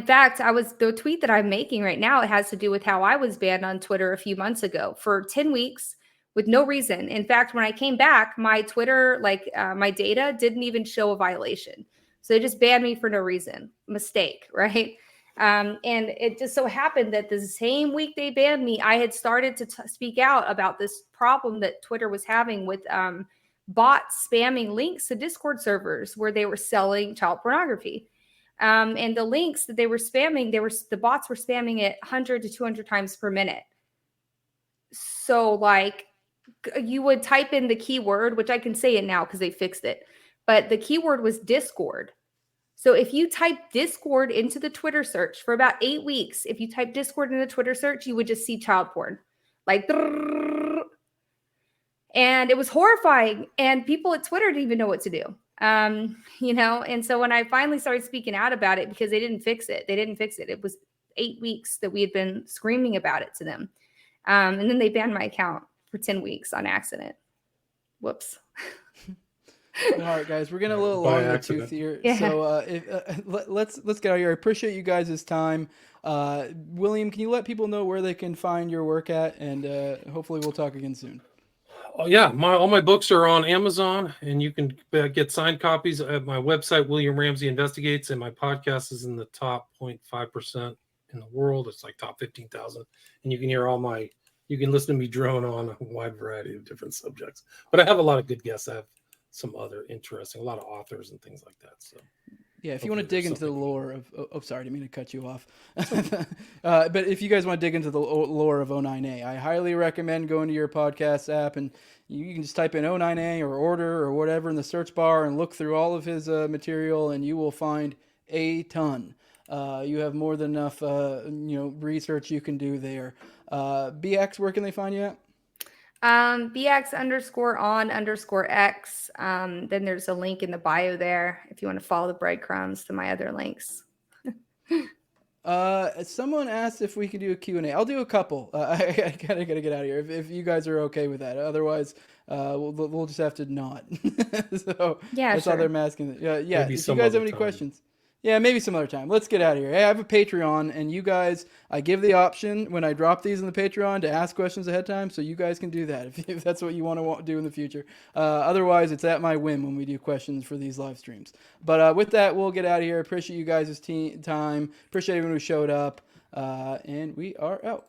D: fact, the tweet that I'm making right now, it has to do with how I was banned on Twitter a few months ago for 10 weeks with no reason. In fact, when I came back, my Twitter, my data didn't even show a violation. So they just banned me for no reason. Mistake, right? And it just so happened that the same week they banned me, I had started to speak out about this problem that Twitter was having with bots spamming links to Discord servers where they were selling child pornography. And the links that they were spamming, the bots were spamming it 100 to 200 times per minute. So you would type in the keyword, which I can say it now because they fixed it, but the keyword was Discord. So if you type Discord into the Twitter search for about 8 weeks, if you type Discord in the Twitter search, you would just see child porn. And it was horrifying. And people at Twitter didn't even know what to do. And so when I finally started speaking out about it, because they didn't fix it. It was 8 weeks that we had been screaming about it to them. And then they banned my account for 10 weeks on accident. Whoops.
B: All right, guys, we're getting a little longer tooth here.
D: Yeah.
B: So let's get out of here. I appreciate you guys' time. William, can you let people know where they can find your work at? And hopefully we'll talk again soon.
C: Oh, yeah, all my books are on Amazon, and you can get signed copies at my website, William Ramsey Investigates, and my podcast is in the top 0.5% in the world. It's like top 15,000, and you can hear you can listen to me drone on a wide variety of different subjects. But I have a lot of good guests. I have some other interesting, a lot of authors and things like that. So
B: yeah, if you want to dig into the lore of, sorry, I didn't mean to cut you off. But if you guys want to dig into the lore of O9A, I highly recommend going to your podcast app and you can just type in O9A or order or whatever in the search bar and look through all of his material, and you will find a ton. You have more than enough, research you can do there. BX, where can they find you at? BX_on_X. Then there's a link in the bio there if you want to follow the breadcrumbs to my other links. Someone asked if we could do a Q&A. I'll do a couple. I gotta get out of here if you guys are okay with that. Otherwise, we'll just have to not. So
D: yeah,
B: that's
D: sure.
B: how they're asking. Yeah.
C: Maybe
B: If you guys have any questions. Yeah, maybe some other time. Let's get out of here. Hey, I have a Patreon, and you guys, I give the option when I drop these in the Patreon to ask questions ahead of time, so you guys can do that if that's what you want to do in the future. Otherwise, it's at my whim when we do questions for these live streams. But with that, we'll get out of here. Appreciate you guys' time. Appreciate everyone who showed up, and we are out.